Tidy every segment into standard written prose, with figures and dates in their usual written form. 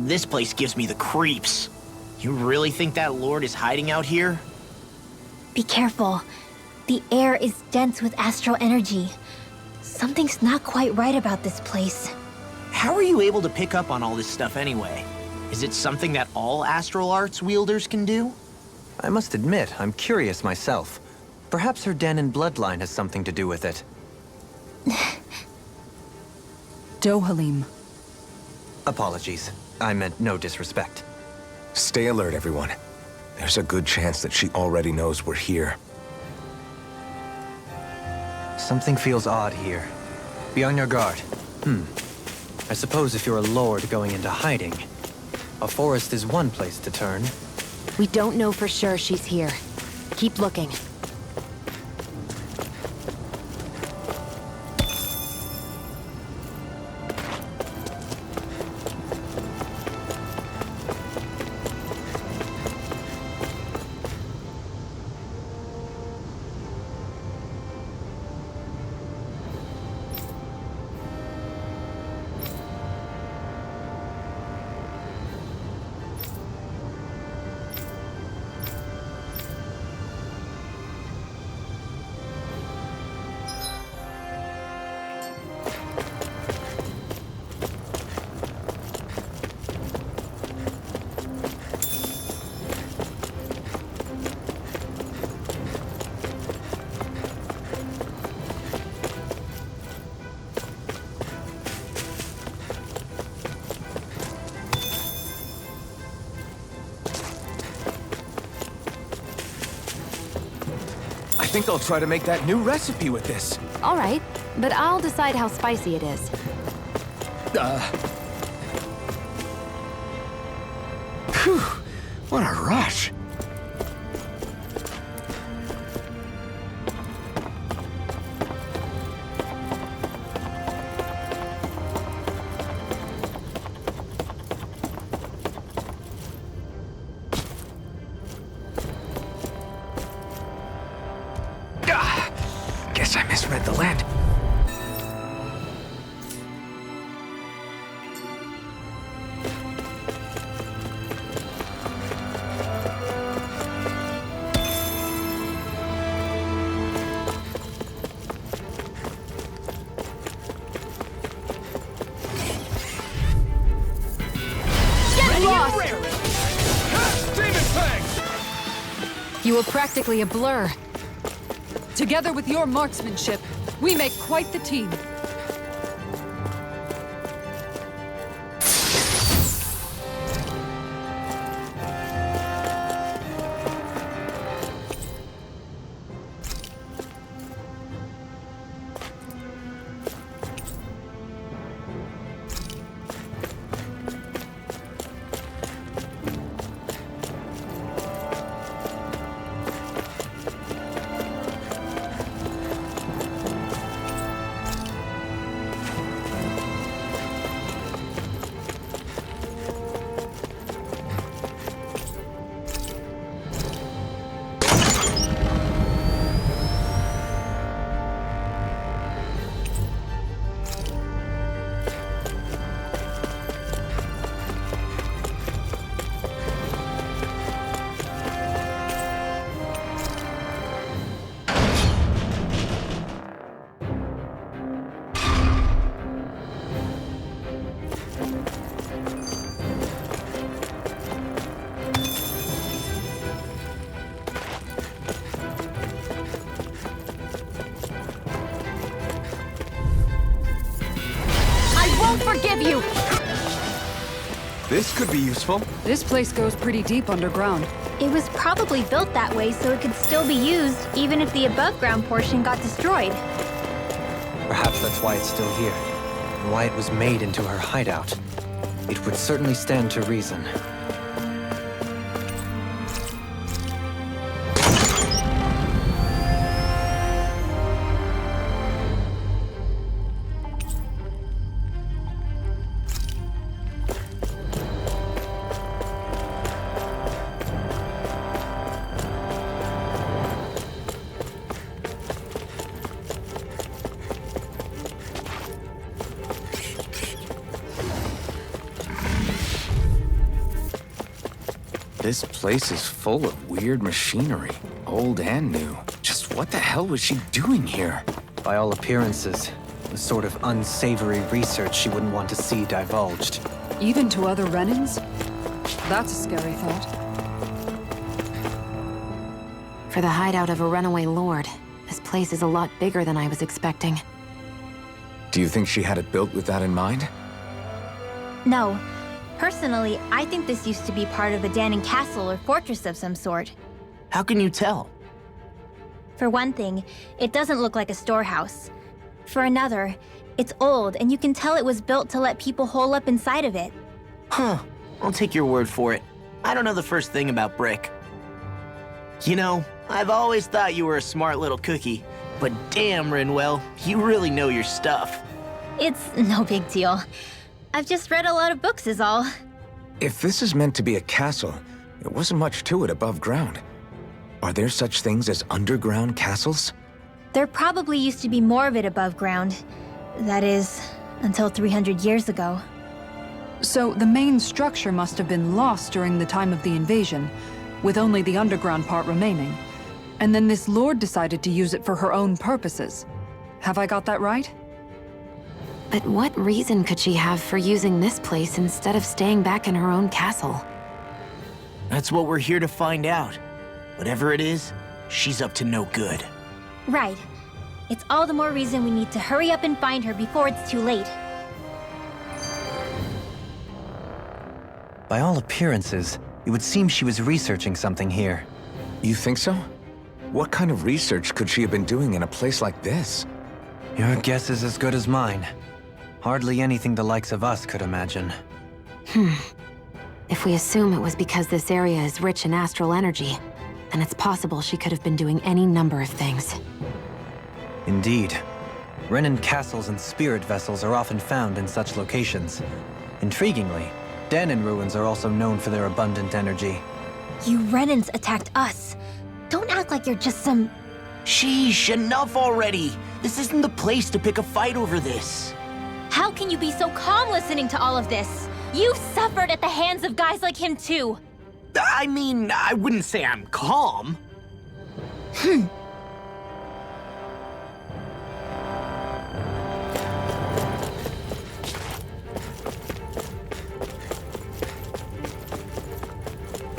This place gives me the creeps. You really think that lord is hiding out here? Be careful. The air is dense with astral energy. Something's not quite right about this place. How are you able to pick up on all this stuff anyway? Is it something that all astral arts wielders can do? I must admit, I'm curious myself. Perhaps her den and bloodline has something to do with it. Dohalim. Apologies. I meant no disrespect. Stay alert, everyone. There's a good chance that she already knows we're here. Something feels odd here. Be on your guard. I suppose if you're a lord going into hiding, a forest is one place to turn. We don't know for sure she's here. Keep looking. I think I'll try to make that new recipe with this. All right, but I'll decide how spicy it is. Phew, what a rush. Guess I misread the land. Get lost! Demon Fang! You were practically a blur. Together with your marksmanship, we make quite the team. Forgive you! This could be useful. This place goes pretty deep underground. It was probably built that way so it could still be used, even if the above-ground portion got destroyed. Perhaps that's why it's still here, and why it was made into her hideout. It would certainly stand to reason. This place is full of weird machinery, old and new. Just what the hell was she doing here? By all appearances, the sort of unsavory research she wouldn't want to see divulged. Even to other Renans? That's a scary thought. For the hideout of a runaway lord, this place is a lot bigger than I was expecting. Do you think she had it built with that in mind? No. Personally, I think this used to be part of a Adan castle or fortress of some sort. How can you tell? For one thing, it doesn't look like a storehouse. For another, it's old and you can tell it was built to let people hole up inside of it. Huh. I'll take your word for it. I don't know the first thing about brick. You know, I've always thought you were a smart little cookie, but damn, Rinwell, you really know your stuff. It's no big deal. I've just read a lot of books is all. If this is meant to be a castle, there wasn't much to it above ground. Are there such things as underground castles? There probably used to be more of it above ground. That is, until 300 years ago. So the main structure must have been lost during the time of the invasion, with only the underground part remaining. And then this lord decided to use it for her own purposes. Have I got that right? But what reason could she have for using this place instead of staying back in her own castle? That's what we're here to find out. Whatever it is, she's up to no good. Right. It's all the more reason we need to hurry up and find her before it's too late. By all appearances, it would seem she was researching something here. You think so? What kind of research could she have been doing in a place like this? Your guess is as good as mine. Hardly anything the likes of us could imagine. If we assume it was because this area is rich in astral energy, then it's possible she could have been doing any number of things. Indeed. Renan castles and spirit vessels are often found in such locations. Intriguingly, Danon ruins are also known for their abundant energy. You Renans attacked us. Don't act like you're just some... Sheesh, enough already! This isn't the place to pick a fight over this. How can you be so calm listening to all of this? You've suffered at the hands of guys like him too. I mean, I wouldn't say I'm calm.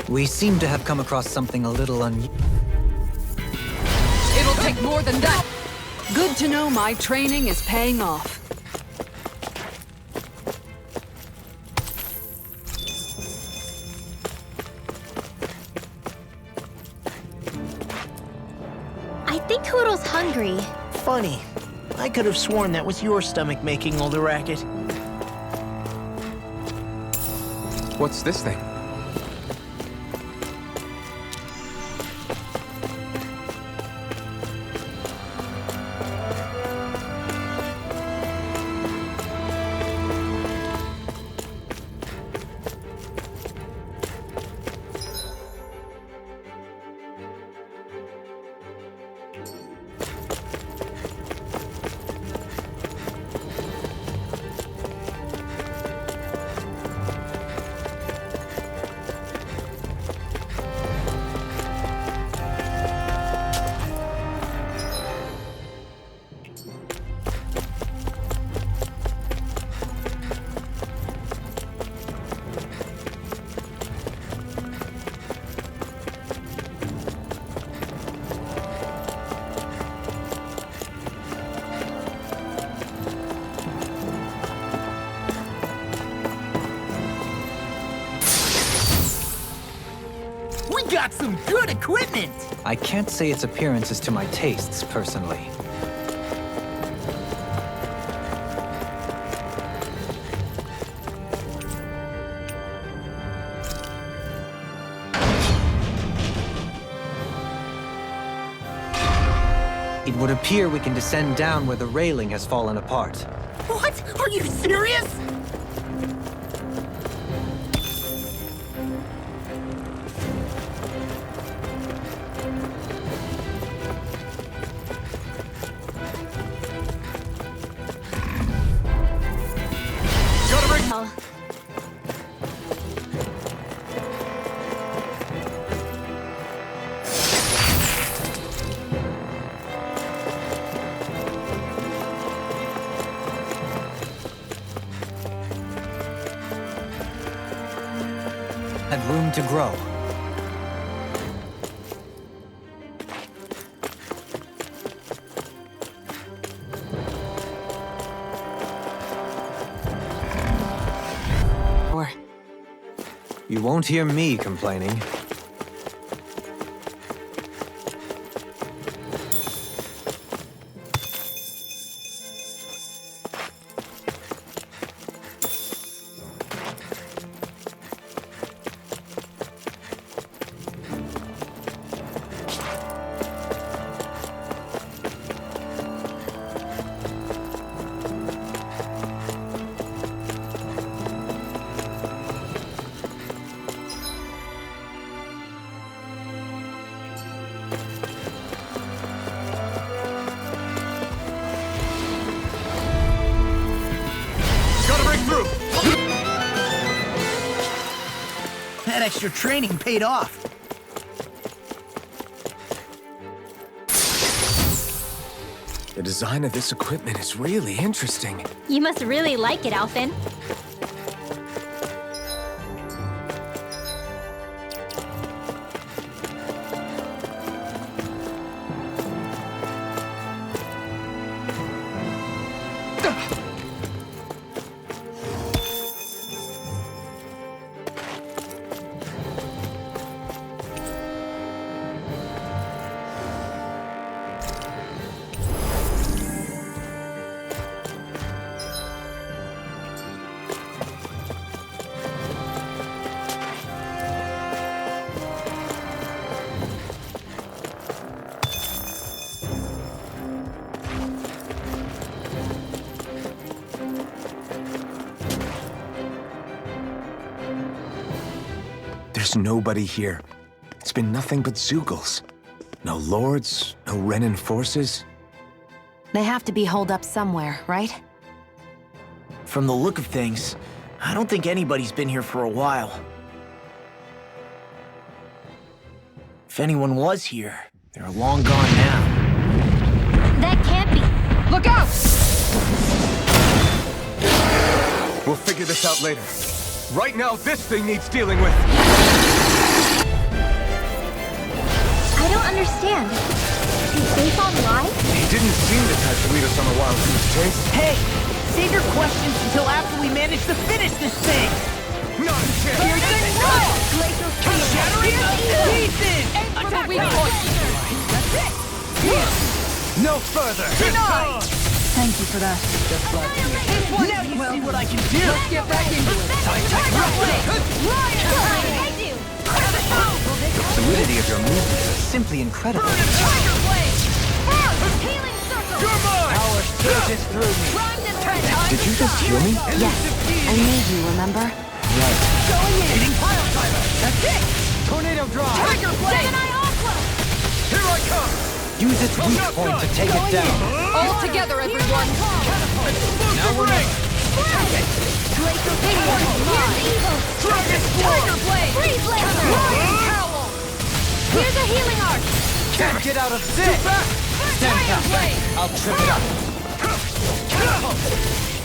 We seem to have come across something a little It'll take more than that. Good to know my training is paying off. I think Hoodle's hungry. Funny. I could have sworn that was your stomach making all the racket. What's this thing? Got some good equipment! I can't say its appearance is to my tastes, personally. It would appear we can descend down where the railing has fallen apart. What? Are you serious? time to grow. You won't hear me complaining. That extra training paid off. The design of this equipment is really interesting. You must really like it, Alphen. There's nobody here. It's been nothing but Zeugles. No lords, no Renan forces. They have to be holed up somewhere, right? From the look of things, I don't think anybody's been here for a while. If anyone was here, they're long gone now. That can't be. Look out! We'll figure this out later. Right now, this thing needs dealing with. I don't understand. Did they fall live? He didn't seem to try to lead us on a wild goose chase. Hey! Save your questions until after we manage to finish this thing! Not a chance! Here's the shattering pieces! Attack weak point! That's it! No further! Denied! Thank you for that. Now you see what I can do! Let's get back into it. The fluidity of your movements is simply incredible. You're mine! Power surges through me. Did you just heal me? Yes. I need you, remember? Hitting pile driver! That's it! Tornado drive! Tiger blade! Here I come! Use its weak point to take it down. All together, everyone! Explosive ring! Dragon Tiger blade! Lion Cowl! Here's a healing arc. Can't get out of this! Stand back. I'll trip it up.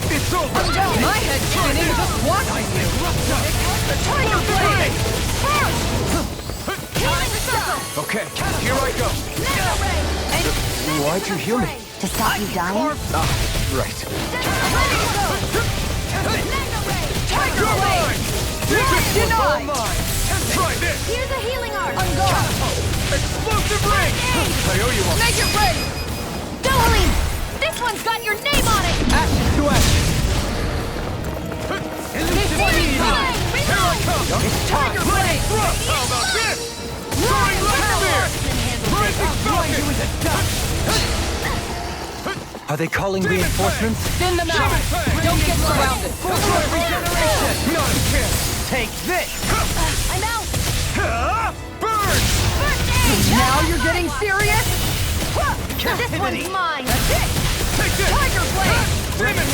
It's over! My head's spinning just watching you! Tiger blade! Healing circle. Okay, here I go. Why'd you heal me? To stop you dying? Right. Tiger blade! This is all mine! Try this! Here's a healing arc. Explosive ring! I owe you one. Make it ready! Dolan! This one's got your name on it. Action to action. Healing time. Here I come! Tiger blade. How about this? Soaring light spear! Rising falcon! Are they calling reinforcements? Thin them out! Don't get surrounded! Not a chance! Take this! I'm out. Burn! Now you're getting serious? This one's mine. Take this! Tiger blade! Demon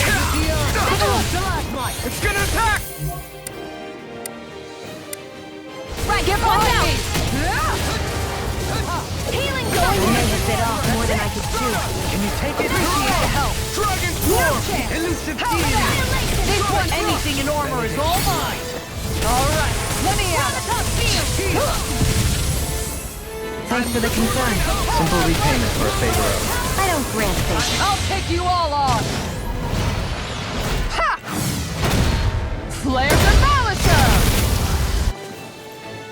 It's gonna attack! Right, get behind me! Healing You circle. may have bit off more than I could chew. Can you take it? Appreciate the help. Dragon Swarm! Elusive Annihilation. Anything in armor is all mine. All right. Let me out! Thanks for the concern. Simple repayment for a favor owed. I don't grant favors. I'll take you all on! Ha! Flare Demolisher!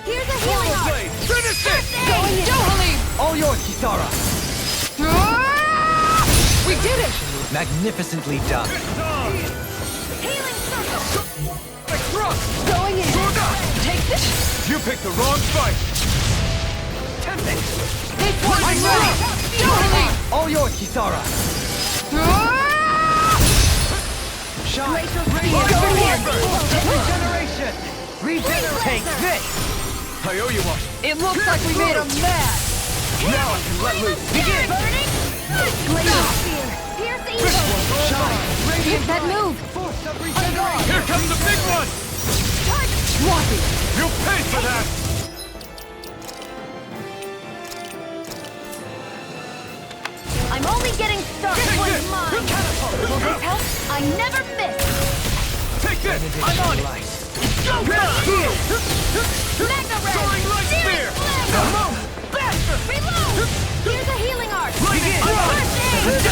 Here's a healing art! Blade, finish it! Going in! Dohalim! All yours, Kisara! We did it! Magnificently done. Healing circle! Going in! Take this! You picked the wrong fight! This one's ready! Dohalim! All yours, Kisara! Shine! Regeneration! Regenerate! Take this! I owe you one. It looks like we made him mad! Now I can let loose. Begin! Burning! Glacial spear! Pierce evil! Shine! Get that move! Force of regeneration! Here comes the big one! Swampy! You'll pay for that! I'm only getting started! This one's mine! Will this help? I never miss! Take this! I'm on it! Go, go! Mega Red! Soaring light spear! Come on! Bastard! Reload! Here's a healing art! Begin! First aid!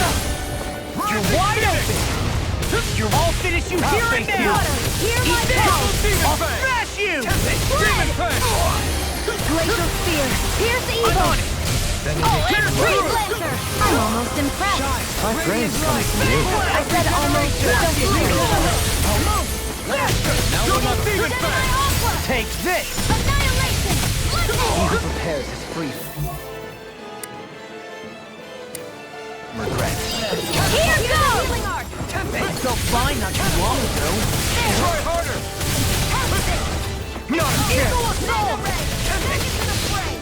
You're wide open! You're all finished you here and now! Hear my power! Demon Fang! Smash you! Demon Fang! Glacial spear! Pierce evil! Freeze Lancer! I'm almost impressed! My friend's coming from you. I said almost just Double Demon Send Fang! my aqua! Take this! Annihilation! He Lightning! who prepares his free. Regret. Here goes! Healing art! It felt fine not too long ago. Try harder! Not a chance! Eagle of Mega Ray! Bring it to the fray!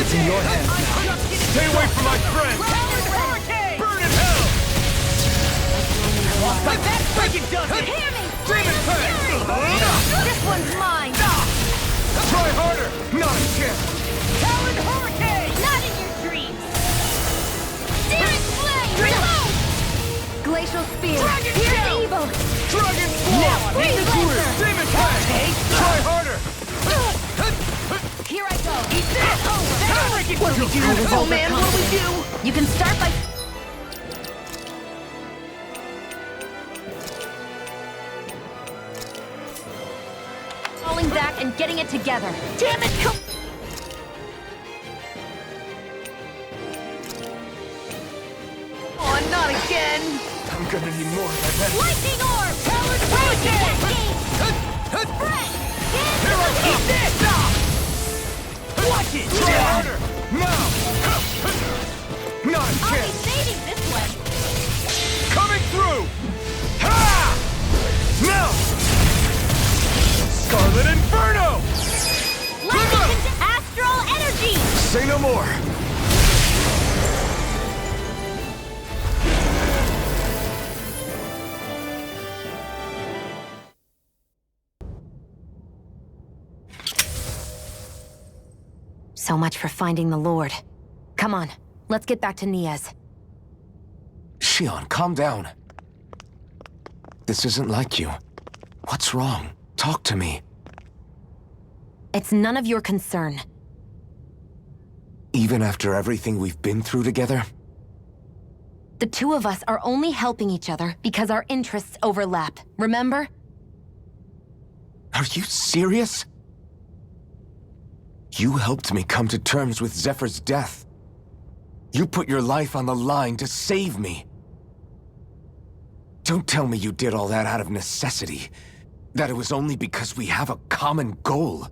It's in your hands now. Stay away from my friend! Burn in hell! Like that freaking does it! Hear me! Demon Fang! This one's mine! Try harder! Not a chance! Talon Hurricane! Not in your dreams! Searing Flame! Reload! Glacial Spear! Here's evil! Dragon Now Claw! freeze Lancer! Demon Fang! Try harder! Here I go! Eat this! What do we do? Oh man, what do we do? You can start by... falling back and getting it together. Damn it! Oh, not again! I'm gonna need more of that. Lightning Orb! Talon Hurricane! Spread! Here I come! This! Watch it! Try harder! Now! Not a I'll be chance! saving this one! Coming through! Ha! Now! Scarlet Inferno! Lightning into Astral Energy! Say no more! So much for finding the Lord. Come on, let's get back to Niaz. Shion, calm down. This isn't like you. What's wrong? Talk to me. It's none of your concern. Even after everything we've been through together? The two of us are only helping each other because our interests overlap, remember? Are you serious? You helped me come to terms with Zephyr's death. You put your life on the line to save me. Don't tell me you did all that out of necessity. That it was only because we have a common goal.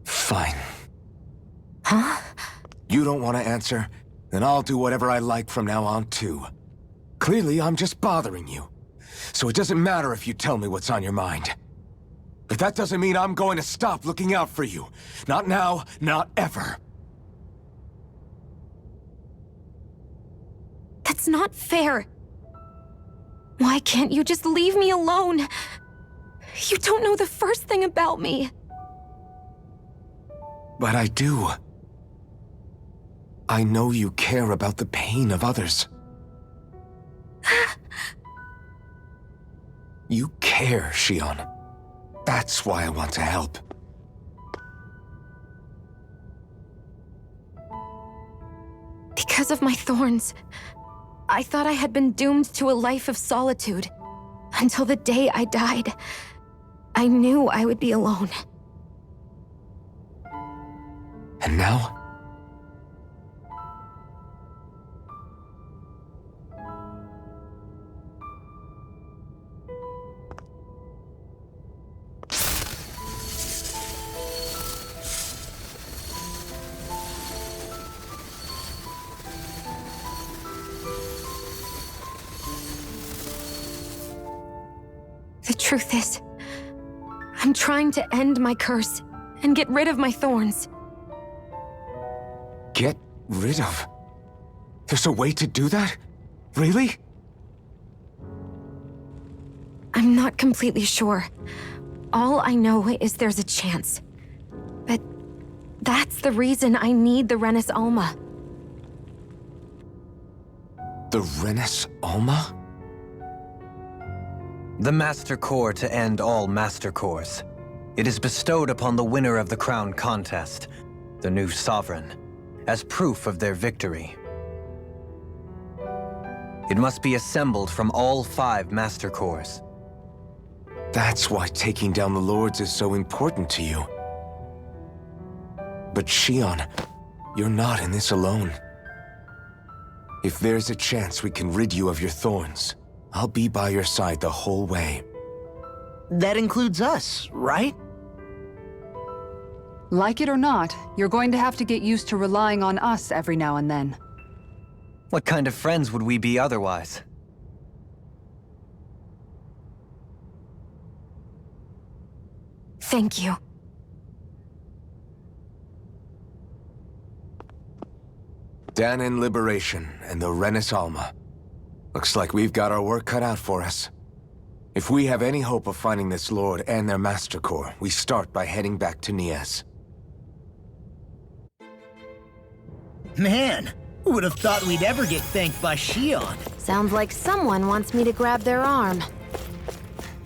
Fine. Huh? You don't want to answer? Then I'll do whatever I like from now on, too. Clearly, I'm just bothering you. So it doesn't matter if you tell me what's on your mind. But that doesn't mean I'm going to stop looking out for you. Not now, not ever. That's not fair. Why can't you just leave me alone? You don't know the first thing about me. But I do. I know you care about the pain of others. You care, Shion. That's why I want to help. Because of my thorns, I thought I had been doomed to a life of solitude. Until the day I died, I knew I would be alone. And now? The truth is, I'm trying to end my curse and get rid of my thorns. Get rid of? There's a way to do that? Really? I'm not completely sure. All I know is there's a chance. But that's the reason I need the Renis Alma. The Renis Alma? The Master Core to end all Master Cores. It is bestowed upon the winner of the Crown Contest, the new Sovereign, as proof of their victory. It must be assembled from all 5 Master Cores. That's why taking down the Lords is so important to you. But Shion, you're not in this alone. If there's a chance we can rid you of your thorns, I'll be by your side the whole way. That includes us, right? Like it or not, you're going to have to get used to relying on us every now and then. What kind of friends would we be otherwise? Thank you. Danan Liberation and the Renis Alma. Looks like we've got our work cut out for us. If we have any hope of finding this Lord and their Master Core, we start by heading back to Nias. Man, who would have thought we'd ever get thanked by Shion? Sounds like someone wants me to grab their arm.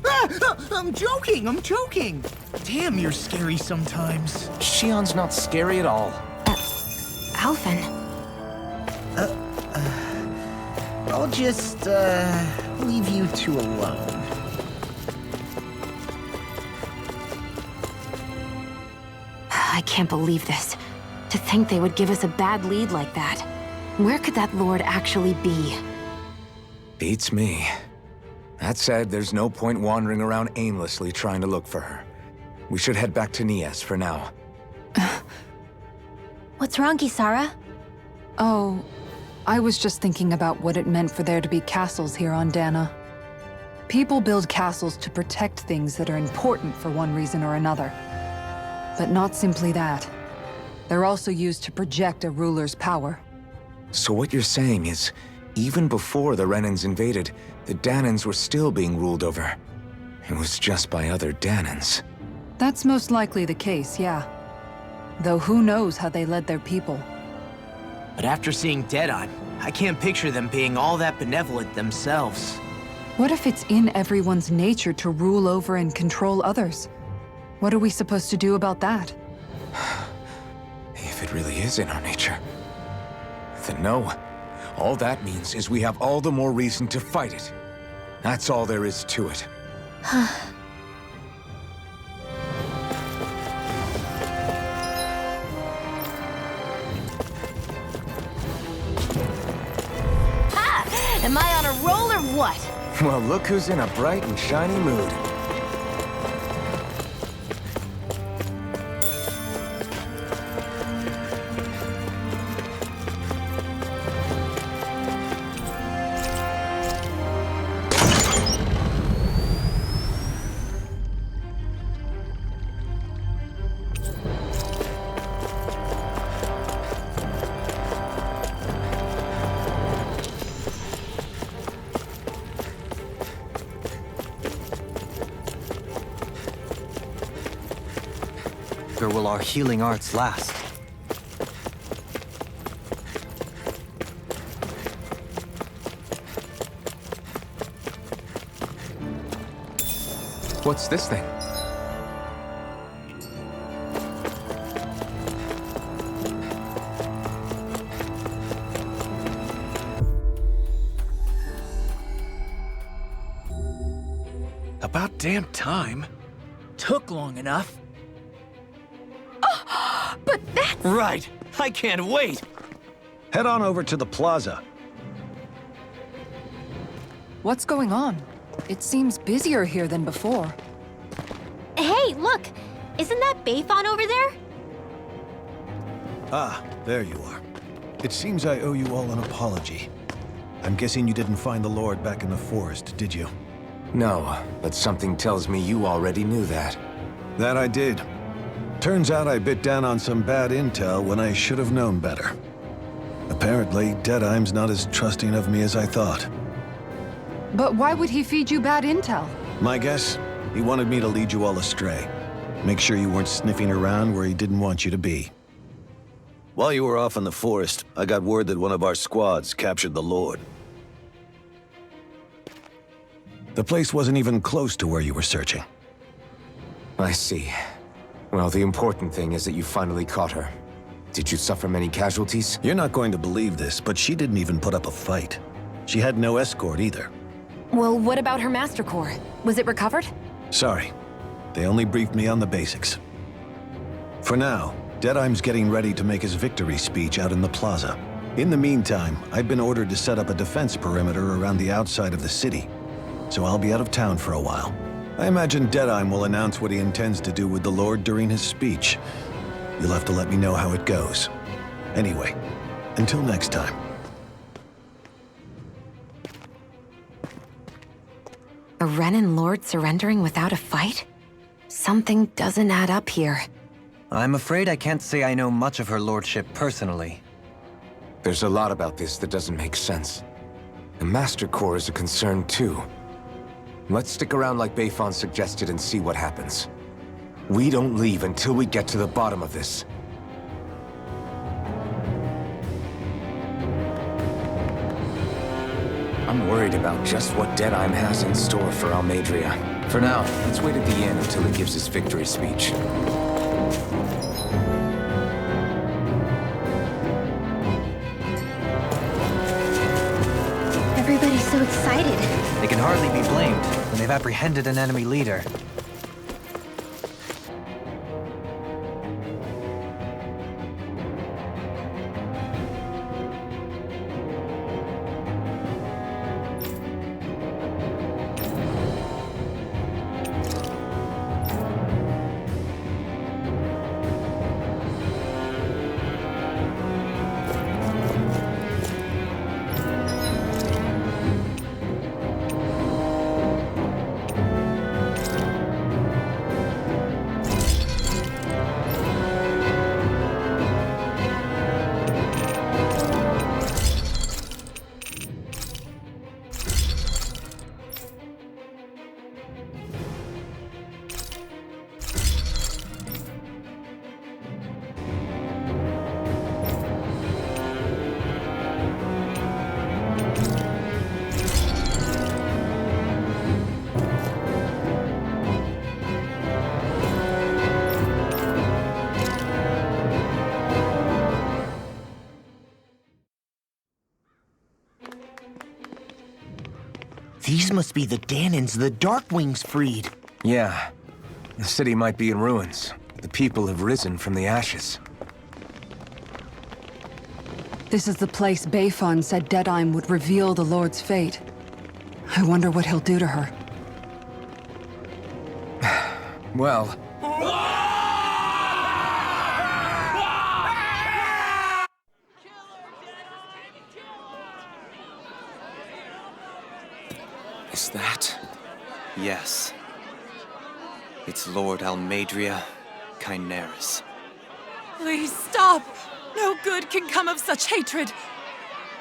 I'm joking! Damn, you're scary sometimes. Shion's not scary at all. Alphen. I'll just, leave you two alone. I can't believe this. To think they would give us a bad lead like that. Where could that Lord actually be? Beats me. That said, there's no point wandering around aimlessly trying to look for her. We should head back to Nias for now. What's wrong, Kisara? Oh, I was just thinking about what it meant for there to be castles here on Dana. People build castles to protect things that are important for one reason or another. But not simply that. They're also used to project a ruler's power. So what you're saying is, even before the Renans invaded, the Danans were still being ruled over. It was just by other Danans. That's most likely the case, yeah. Though who knows how they led their people. But after seeing Deadon, I can't picture them being all that benevolent themselves. What if it's in everyone's nature to rule over and control others? What are we supposed to do about that? If it really is in our nature, then no. All that means is we have all the more reason to fight it. That's all there is to it. Am I on a roll or what? Well, look who's in a bright and shiny mood. Or will our healing arts last? What's this thing? About damn time. Took long enough. But that's... Right. I can't wait. Head on over to the plaza. What's going on? It seems busier here than before. Hey, look! Isn't that Bayfon over there? Ah, there you are. It seems I owe you all an apology. I'm guessing you didn't find the Lord back in the forest, did you? No, but something tells me you already knew that. That I did. Turns out I bit down on some bad intel when I should have known better. Apparently, Deadeye's not as trusting of me as I thought. But why would he feed you bad intel? My guess? He wanted me to lead you all astray. Make sure you weren't sniffing around where he didn't want you to be. While you were off in the forest, I got word that one of our squads captured the Lord. The place wasn't even close to where you were searching. I see. Well, the important thing is that you finally caught her. Did you suffer many casualties? You're not going to believe this, but she didn't even put up a fight. She had no escort either. Well, what about her Master Core? Was it recovered? Sorry. They only briefed me on the basics. For now, Deadeye's getting ready to make his victory speech out in the plaza. In the meantime, I've been ordered to set up a defense perimeter around the outside of the city, so I'll be out of town for a while. I imagine Deadeye will announce what he intends to do with the Lord during his speech. You'll have to let me know how it goes. Anyway, until next time. A Renan Lord surrendering without a fight? Something doesn't add up here. I'm afraid I can't say I know much of her lordship personally. There's a lot about this that doesn't make sense. The Master Core is a concern too. Let's stick around like Bayfon suggested and see what happens. We don't leave until we get to the bottom of this. I'm worried about just what Deadeye has in store for Almadria. For now, let's wait at the inn until he gives his victory speech. Everybody's so excited. They can hardly be blamed when they've apprehended an enemy leader. These must be the Danans the Darkwings freed. Yeah. The city might be in ruins. The people have risen from the ashes. This is the place Bayfon said Deadeye would reveal the Lord's fate. I wonder what he'll do to her. Well... Is that... Yes. It's Lord Almadria Kynaris. Please stop! No good can come of such hatred.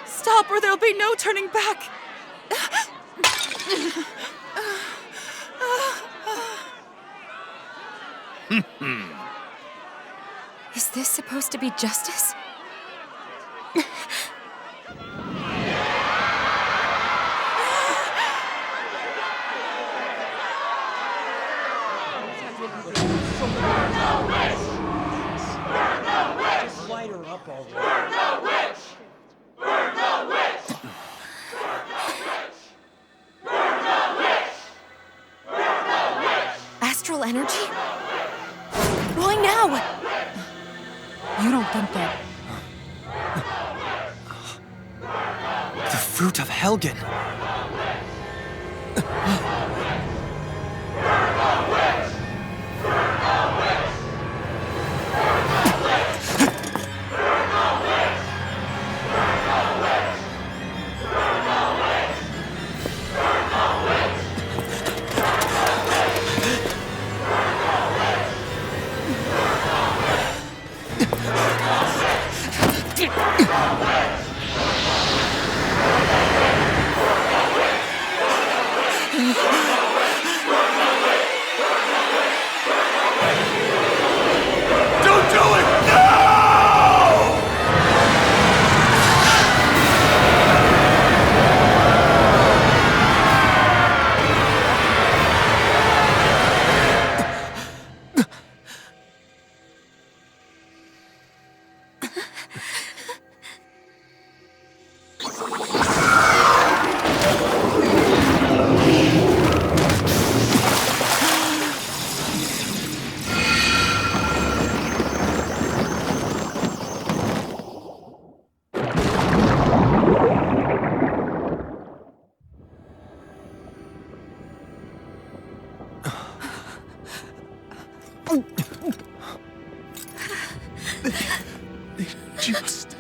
Stop or there'll be no turning back. Is this supposed to be justice? Astral energy? Why now? You don't think that... The fruit of Helgen. Don't do it! No! Just...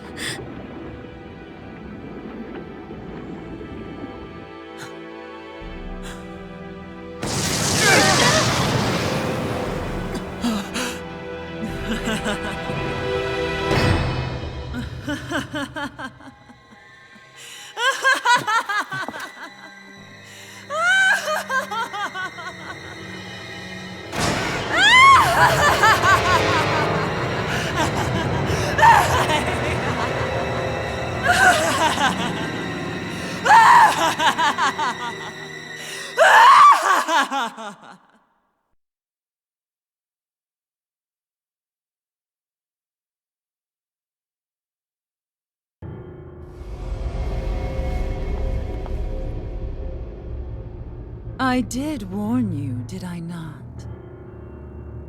I did warn you, did I not?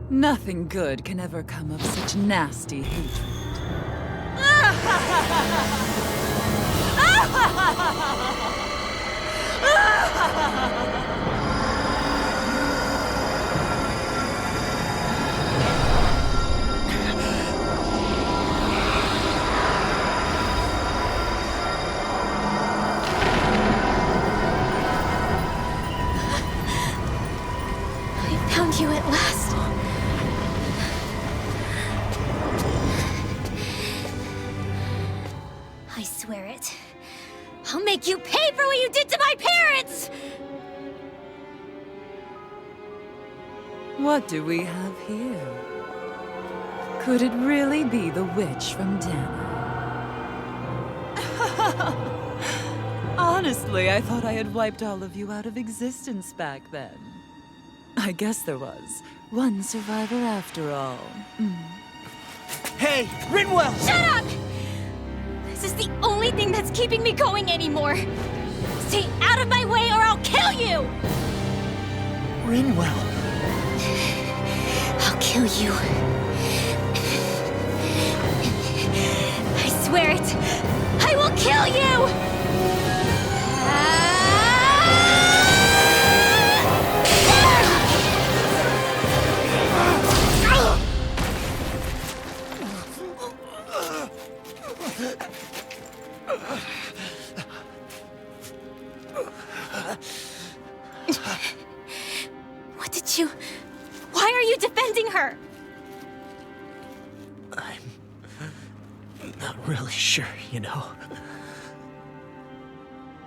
Nothing good can ever come of such nasty hatred. I found you at last. I swear it. I'll make you pay for what you did to my parents! What do we have here? Could it really be the witch from Dana? Honestly, I thought I had wiped all of you out of existence back then. I guess there was one survivor after all. Hey, Rinwell! Shut up! This is the only thing that's keeping me going anymore. Stay out of my way or I'll kill you! Rinwell. I'll kill you. I swear it. I will kill you! What did you... Why are you defending her? I'm not really sure, you know.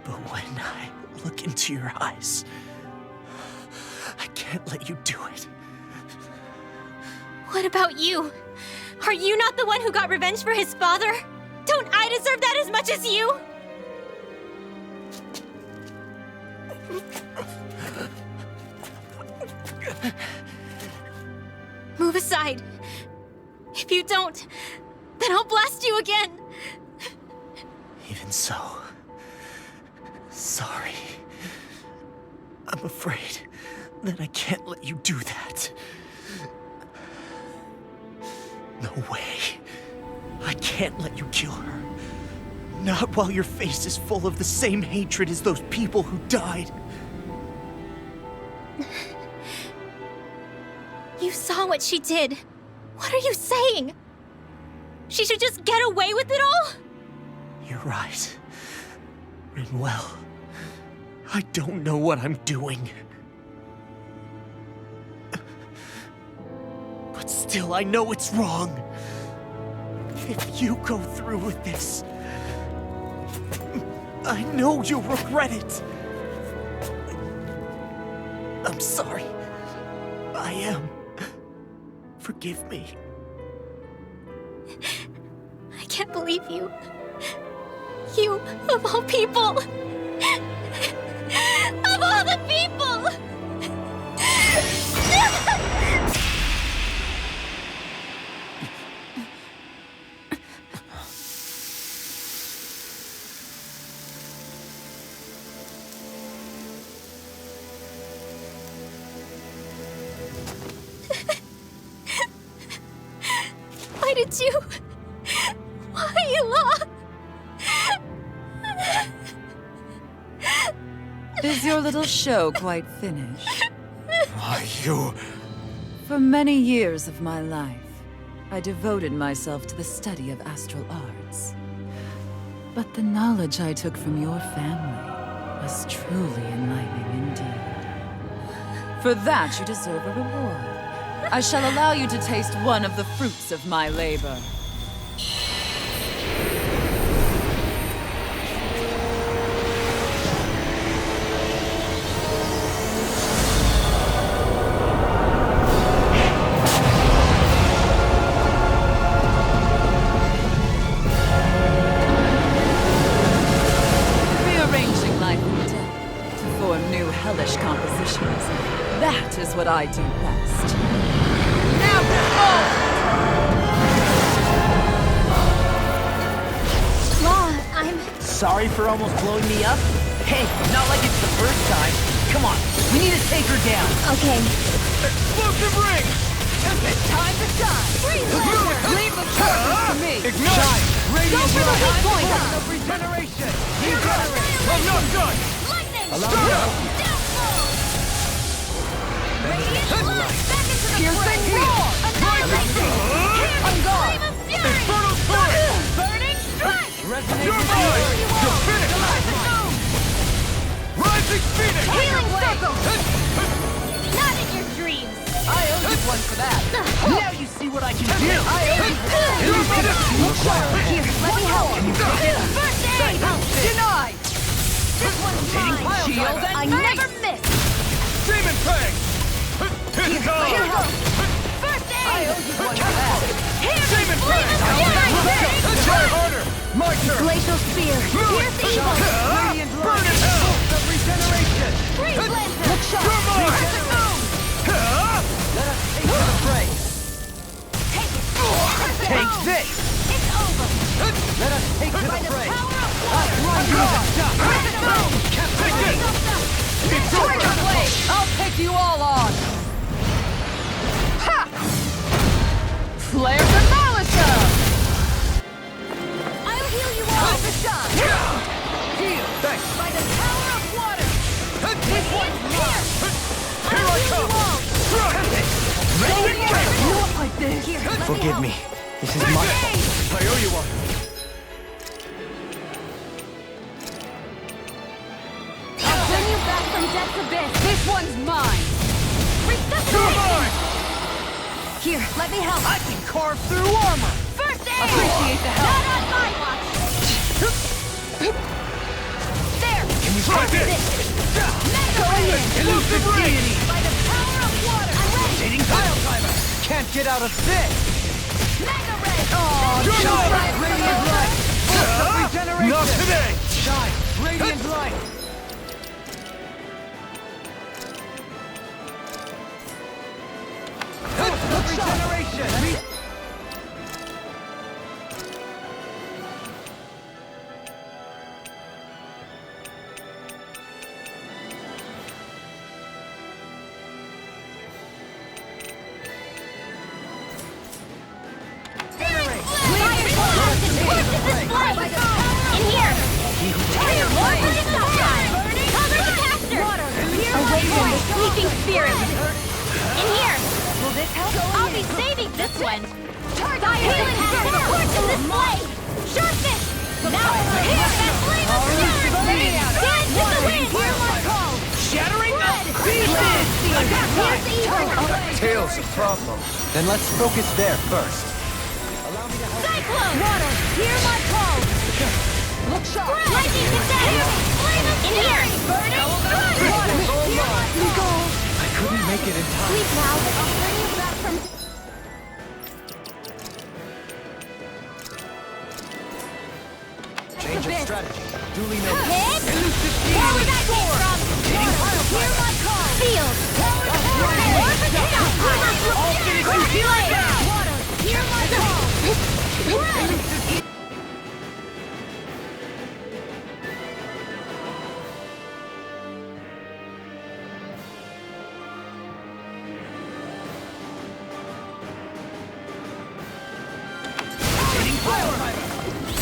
But when I look into your eyes, I can't let you do it. What about you? Are you not the one who got revenge for his father? Don't I deserve that as much as you? Move aside. If you don't, then I'll blast you again. Even so, sorry. I'm afraid that I can't let you do that. No way. I can't let you kill her. Not while your face is full of the same hatred as those people who died. You saw what she did. What are you saying? She should just get away with it all? You're right. Rinwell, I don't know what I'm doing. But still, I know it's wrong. If you go through with this, I know you'll regret it. I'm sorry. I am. Forgive me. I can't believe you. You, of all people. Of all the people! Why did you... Why you lost? Is your little show quite finished? Why, you... For many years of my life, I devoted myself to the study of astral arts. But the knowledge I took from your family was truly enlightening indeed. For that, you deserve a reward. I shall allow you to taste one of the fruits of my labor. Rearranging life and death to form new hellish compositions. That is what I do best. Now Law, I'm... Sorry for almost blowing me up? Hey, not like it's the first time. Come on, we need to take her down. Okay. Explosive ring! Time to shine! Freeze laser! Leave the charges to me! Ignite! Go Radiant for the weak point! of regeneration! I'm not done! Lightning! Allow me to help you. Downfall! Radiant light! Back into the Piercing fray! roar! Annihilation! On guard! Flame of fury! Infernal torrent! Burning strike! You're mine! You're finished! Rising Phoenix! Healing circle! Not in your dreams! I owe you one for that. Now you see what I can do. You're Here, let me help. First aid! denied! This one's mine! Shield and I never miss! Demon Fang! Hit Here go! First aid! one for that. Here! Demon Flame of fury! Try harder! My turn! Glacial spear! Pierce evil! Burn in hell! Of regeneration. Freeze laser! Look sharp! You're mine! Let us take the fray. Take it! Take this. It's over! Let us take to the By the fray. power of water! Take this! Torture blade! I'll take you all on! Ha! Flare Demolition! I'll heal you all! Heal! Thanks! By the power of water! This one's Pierce! Here I come! Not like this! Here, let Forgive me. This is my fault. I owe you one. I'll bring you back from death's abyss! This one's mine! You're Resuscitate! mine! Here, let me help! I can carve through armor. First aid! Appreciate the help. Not on my watch! There! Can you try this? Mega ray! Elusive ring! By the power of water! I'm ready! Rotating pile timer. Can't get out of this. Mega ray! You're mine! Radiant light. Regeneration. Not today! Shine. Radiant light. Regeneration. In here! More for the sunshine! Cover the caster! Awaken the sleeping spirit! In here! Will this help? I'll be saving this one! Fire the torch in this blade! Sharpness! Now here that flame of fury! Dance in the wind! Hear my call! Shattering the pieces! Here's the evil! Tail's a problem. Then let's focus there first. Cyclone! Water! Hear my call! Look sharp! Lightning condemned! Flame of fury! Burning! Water! Hear my call! I couldn't make it in time. Sleep now. I'll bring you back from... Change of strategy. Duly noted. Hit! Where would that came from? Hear my call! Field! More potato! All finish you here and now! Water! Hear my call!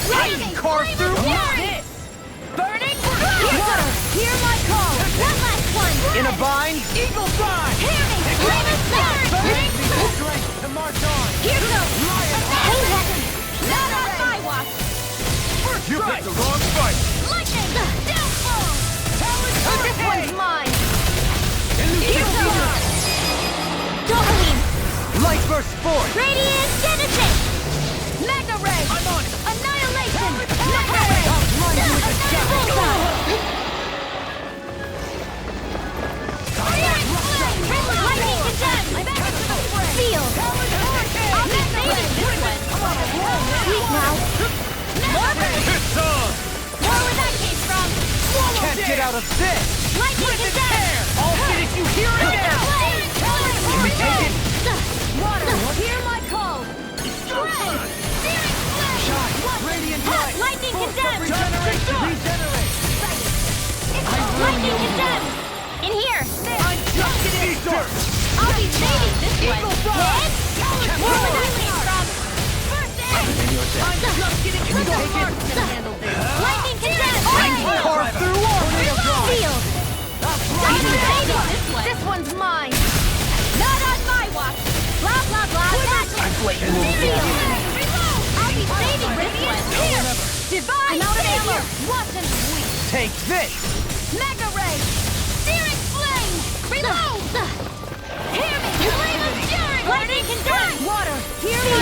Lightning! Carve through Fury! Burning! Water! Hear my call! One last one! In a bind, eagle's eye! Hear me! Flame of fury! Burning! Strength to march on. Here goes! Hey, heaven! Not on my watch! First you picked the wrong fight! Lightning! Downfall! This one's mine! Here goes! Dopamine! Light burst forth. Radiant Genesis! Mega Ray! I'm on it! Annihilation! Mega Ray! Bullseye! Lightning condemned! Field! I'll be saving this one! Sleep now! Hit some! More where that came from! Can't get out of this. Lightning condemned! I'll finish you here and now! Can we take it? Water! Hear my call! Radiant light. Lightning condemned! Regenerate. Lightning condemned! In here! I'm just getting dirt! I'll be saving this one! Hit! More where that came from! First aid! I'm just getting Lightning condemned! Carve through all. Field! I'll be saving this one! This one's mine! Not on my watch! Blah, blah, blah! Field! I'll be saving this one! Here! Divine Savior! Watch and weep! Take this. Mega Ray! Searing Flame! Reload! Hear me! Flame of Fury! Lightning condemned! Water! Hear me!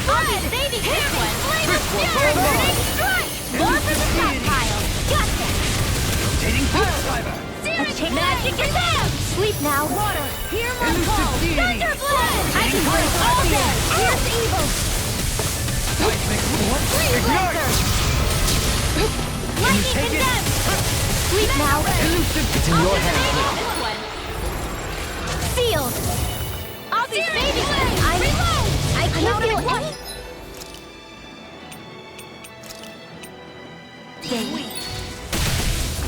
I'll be saving this one! Flame of Fury! Burning Strike! More for the stockpile! Gotcha! Rotating field fiber. Searing Magic condemned! Sleep now! Water! Hear my call! Thunder Blade! I can break all day! Here's evil! Freeze Lancer! Lightning condemned! Sleep now! It's in your hands. Sealed! I'll be saving this! I can't feel any...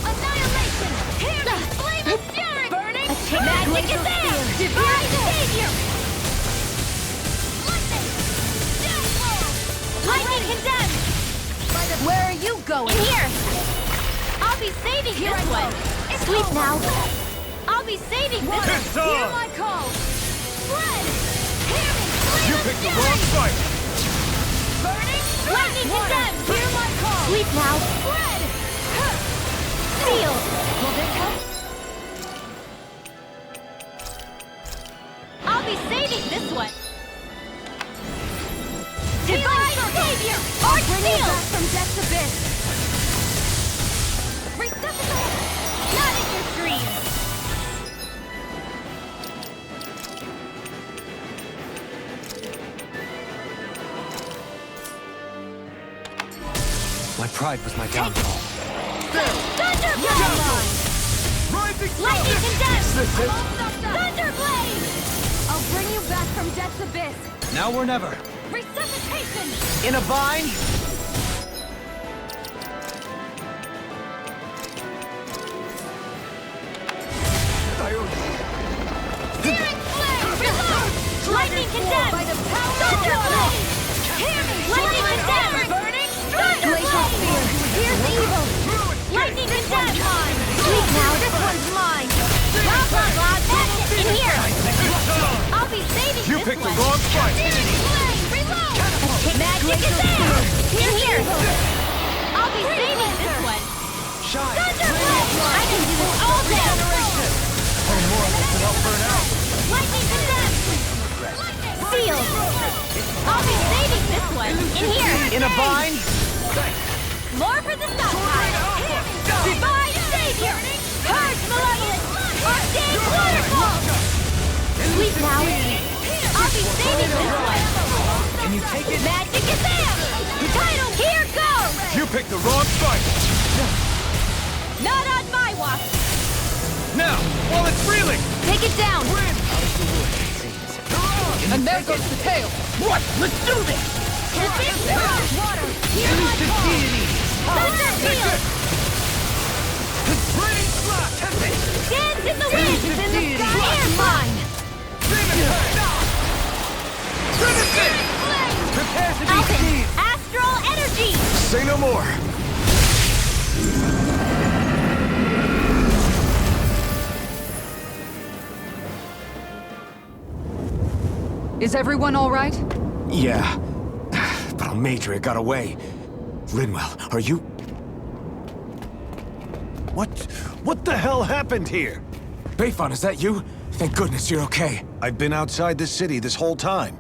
Annihilation! Hear me! Flame of Fury! Burning! Magic is there! Divine Savior! Lightning! Downfall! Lightning condemned! Where are you going? In here! I'll be saving this one! Sleep now! I'll be saving this one! Hit some! Hear my call! Spread! Hear me! You picked the wrong fight! Burning! Lightning condemned! Hear my call! Sleep now! Spread! Seal! Will this help? I'll be saving this one! Divine Savior! Arch Seal! From death's abyss! Resuscitate! Not in your dreams! My pride was my downfall. Thunderblade! Rising Lightning condemned! This is... Thunderblade! I'll bring you back from death's abyss! Now or never. Resuscitation! In a bind. Searing flame! Reload! Lightning condemned! By the power of Thunderblade! Hear me! Lightning condemned! Burning That's mine! Sweet now, this one's mine! Blah, blah, blah, that's it! In here! I'll be saving You this picked the one! wrong fight! Reload! Magic is there! In here! I'll be saving this one! Thunderbolt! I can do this all day! Lightning condemned! Sealed! I'll be saving this one! In here! In a bind? More for the stockpile! Divine Savior! Purge Malevolence! Arcane Waterfall! Sweet now! I'll be saving this one! Can you take it? Magic is there! Tidal, here goes! You picked the wrong fight! Not on my watch! Now, while it's reeling! Take it down! And there goes the tail! What? Let's do this! Water! Here I come! Thunder field! Dance in the wind! In the sky! Air mine! Alpin! Astral energy! Say no more! Is everyone all right? Yeah. But Almadria got away. Linwell, are you... What the hell happened here? Bayfon, is that you? Thank goodness you're okay. I've been outside the city this whole time,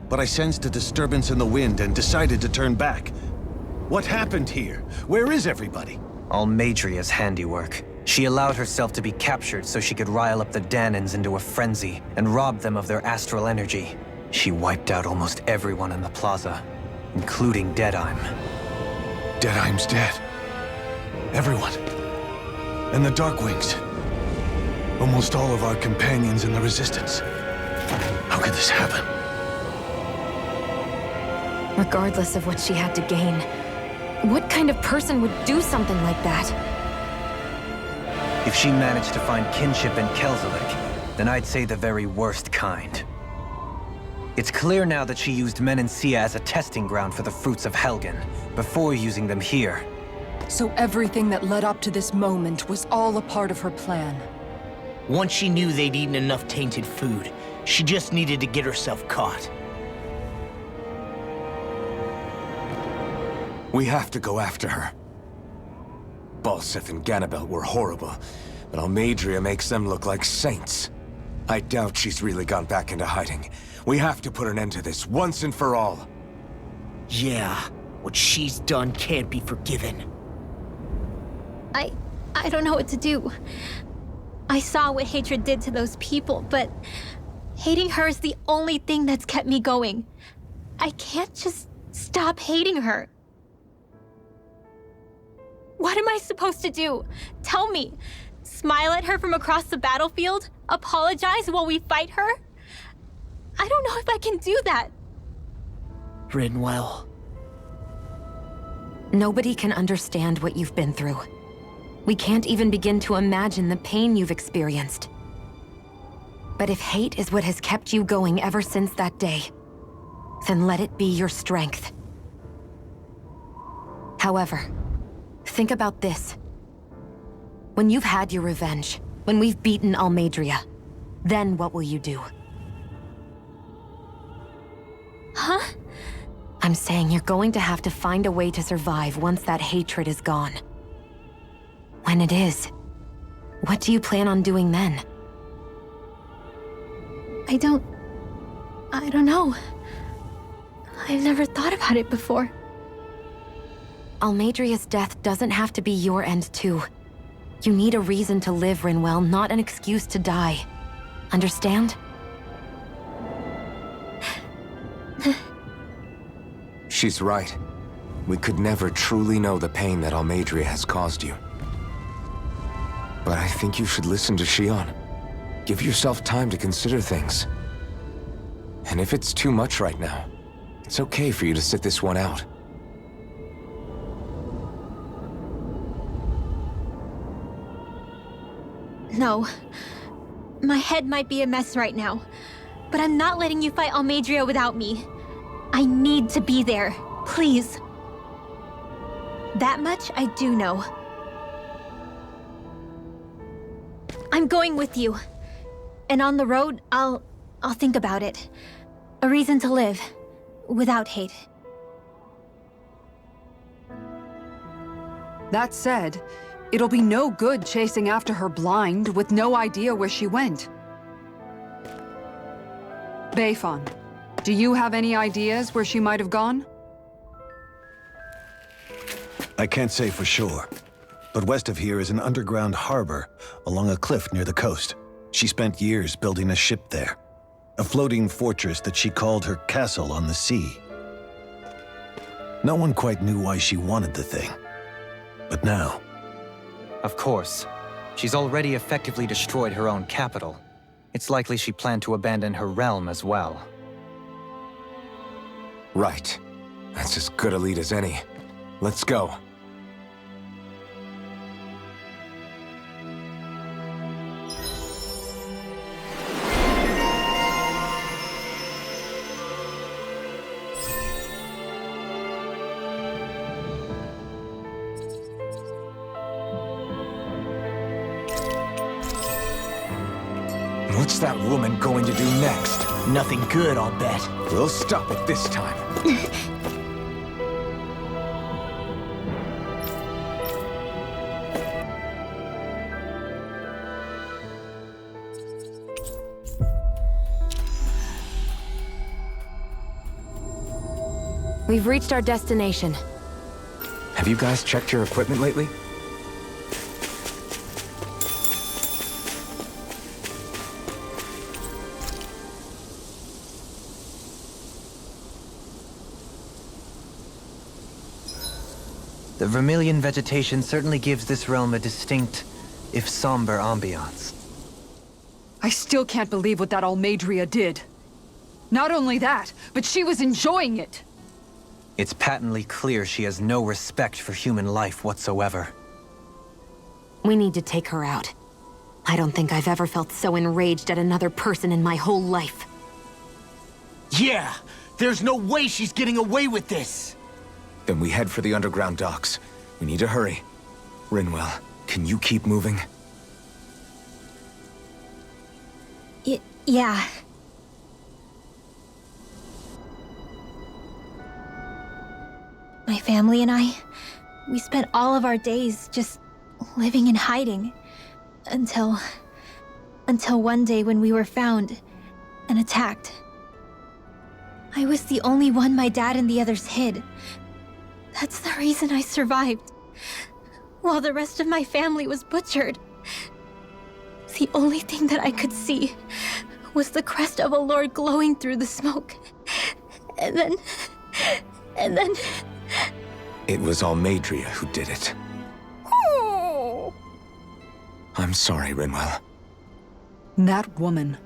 but I sensed a disturbance in the wind and decided to turn back. What happened here? Where is everybody? Almadria's handiwork. She allowed herself to be captured so she could rile up the Danans into a frenzy and rob them of their astral energy. She wiped out almost everyone in the plaza, including Deadheim. Deadheim's dead. Everyone. And the Darkwings. Almost all of our companions in the Resistance. How could this happen? Regardless of what she had to gain, what kind of person would do something like that? If she managed to find kinship in Kelzelik, then I'd say the very worst kind. It's clear now that she used Menancia as a testing ground for the fruits of Helgen, before using them here. So everything that led up to this moment was all a part of her plan. Once she knew they'd eaten enough tainted food, she just needed to get herself caught. We have to go after her. Balseth and Ganabelt were horrible, but Almadria makes them look like saints. I doubt she's really gone back into hiding. We have to put an end to this, once and for all. Yeah, what she's done can't be forgiven. I don't know what to do. I saw what hatred did to those people, but hating her is the only thing that's kept me going. I can't just stop hating her. What am I supposed to do? Tell me. Smile at her from across the battlefield? Apologize while we fight her? I don't know if I can do that. Rinwell. Nobody can understand what you've been through. We can't even begin to imagine the pain you've experienced. But if hate is what has kept you going ever since that day, then let it be your strength. However, think about this. When you've had your revenge, when we've beaten Almadria, then what will you do? Huh? I'm saying you're going to have to find a way to survive once that hatred is gone. When it is, what do you plan on doing then? I don't know. I've never thought about it before. Almadria's death doesn't have to be your end too. You need a reason to live, Rinwell, not an excuse to die. Understand? She's right. We could never truly know the pain that Almadria has caused you. But I think you should listen to Shion. Give yourself time to consider things. And if it's too much right now, it's okay for you to sit this one out. No. My head might be a mess right now, but I'm not letting you fight Almadria without me. I need to be there, please. That much I do know. I'm going with you. And on the road, I'll think about it. A reason to live, without hate. That said, it'll be no good chasing after her blind with no idea where she went. Beifan, do you have any ideas where she might have gone? I can't say for sure, but west of here is an underground harbor along a cliff near the coast. She spent years building a ship there, a floating fortress that she called her castle on the sea. No one quite knew why she wanted the thing, but now... Of course. She's already effectively destroyed her own capital. It's likely she planned to abandon her realm as well. Right. That's as good a lead as any. Let's go. What's that woman going to do next? Nothing good, I'll bet. We'll stop it this time. We've reached our destination. Have you guys checked your equipment lately? The vermilion vegetation certainly gives this realm a distinct, if somber, ambiance. I still can't believe what that Almeidria did. Not only that, but she was enjoying it. It's patently clear she has no respect for human life whatsoever. We need to take her out. I don't think I've ever felt so enraged at another person in my whole life. Yeah! There's no way she's getting away with this! Then we head for the underground docks. We need to hurry. Rinwell, can you keep moving? Yeah. My family and I, we spent all of our days just living in hiding. Until one day when we were found and attacked. I was the only one my dad and the others hid. That's the reason I survived. While the rest of my family was butchered. The only thing that I could see was the crest of a lord glowing through the smoke. And then... It was Almeidria who did it. Oh. I'm sorry, Rinwell. That woman.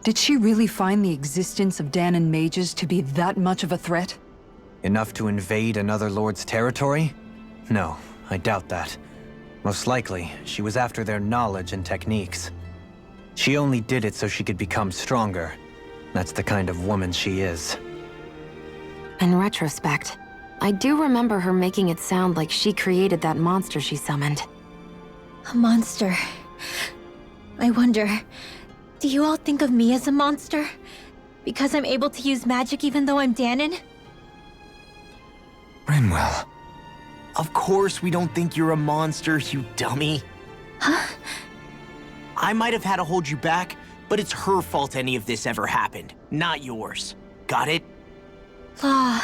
Did she really find the existence of Danan mages to be that much of a threat? Enough to invade another lord's territory? No, I doubt that. Most likely, she was after their knowledge and techniques. She only did it so she could become stronger. That's the kind of woman she is. In retrospect, I do remember her making it sound like she created that monster she summoned. A monster. I wonder, do you all think of me as a monster? Because I'm able to use magic even though I'm Danan? Rinwell. Of course we don't think you're a monster, you dummy. Huh? I might have had to hold you back, but it's her fault any of this ever happened, not yours. Got it? Law.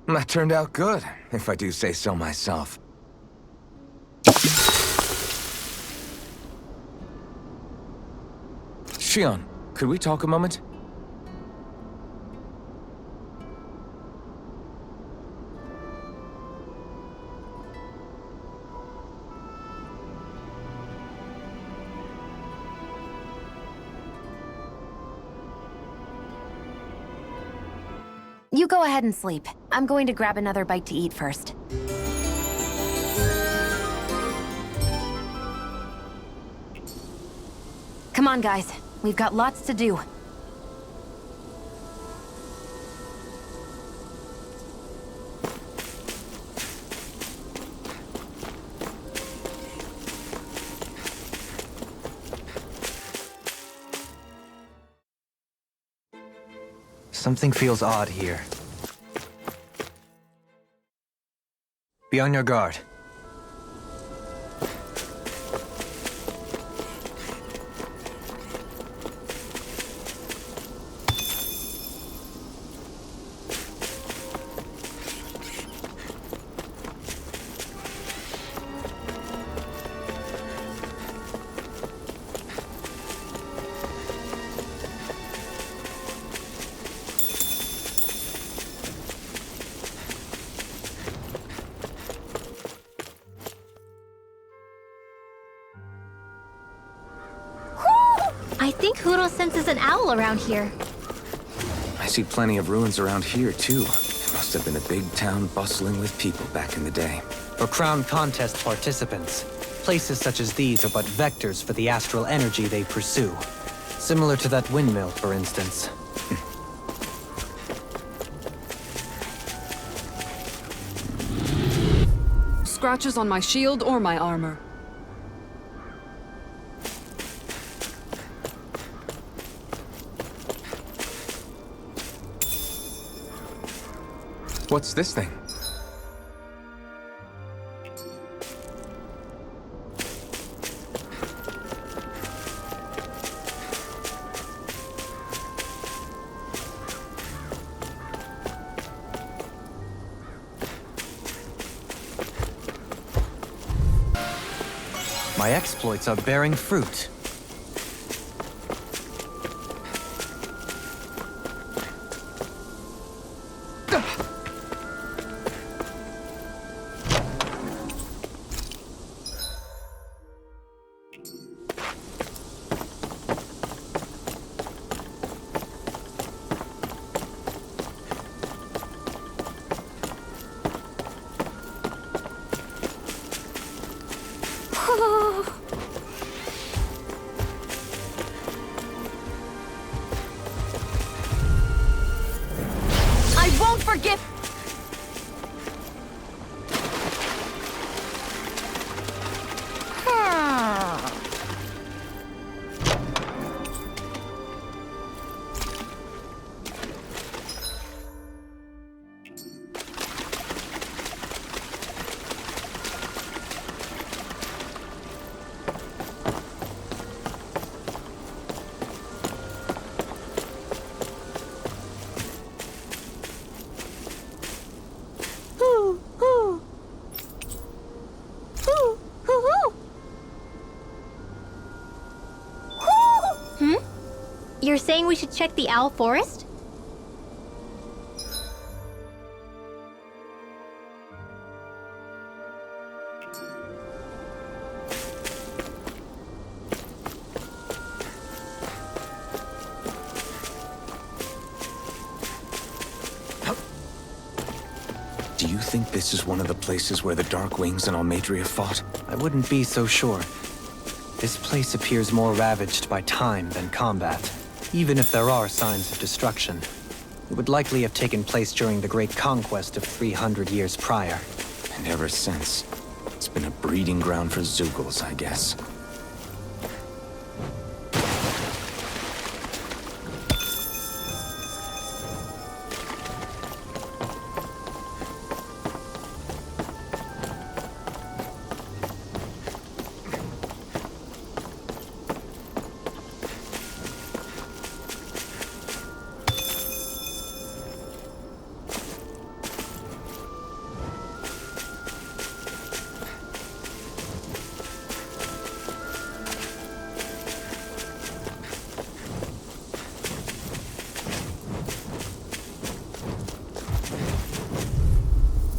That turned out good, if I do say so myself. Shion, could we talk a moment? You go ahead and sleep. I'm going to grab another bite to eat first. Come Come on, guys. We've got lots to do. Something feels odd here. Be on your guard. I think Huro senses an owl around here. I see plenty of ruins around here, too. It must have been a big town bustling with people back in the day. For Crown Contest participants, places such as these are but vectors for the astral energy they pursue. Similar to that windmill, for instance. Scratches on my shield or my armor. What's this thing? My exploits are bearing fruit. I won't forgive... You're saying we should check the owl forest? Do you think this is one of the places where the Dark Wings and Almadria fought? I wouldn't be so sure. This place appears more ravaged by time than combat. Even if there are signs of destruction, it would likely have taken place during the Great Conquest of 300 years prior. And ever since, it's been a breeding ground for Zeugles, I guess.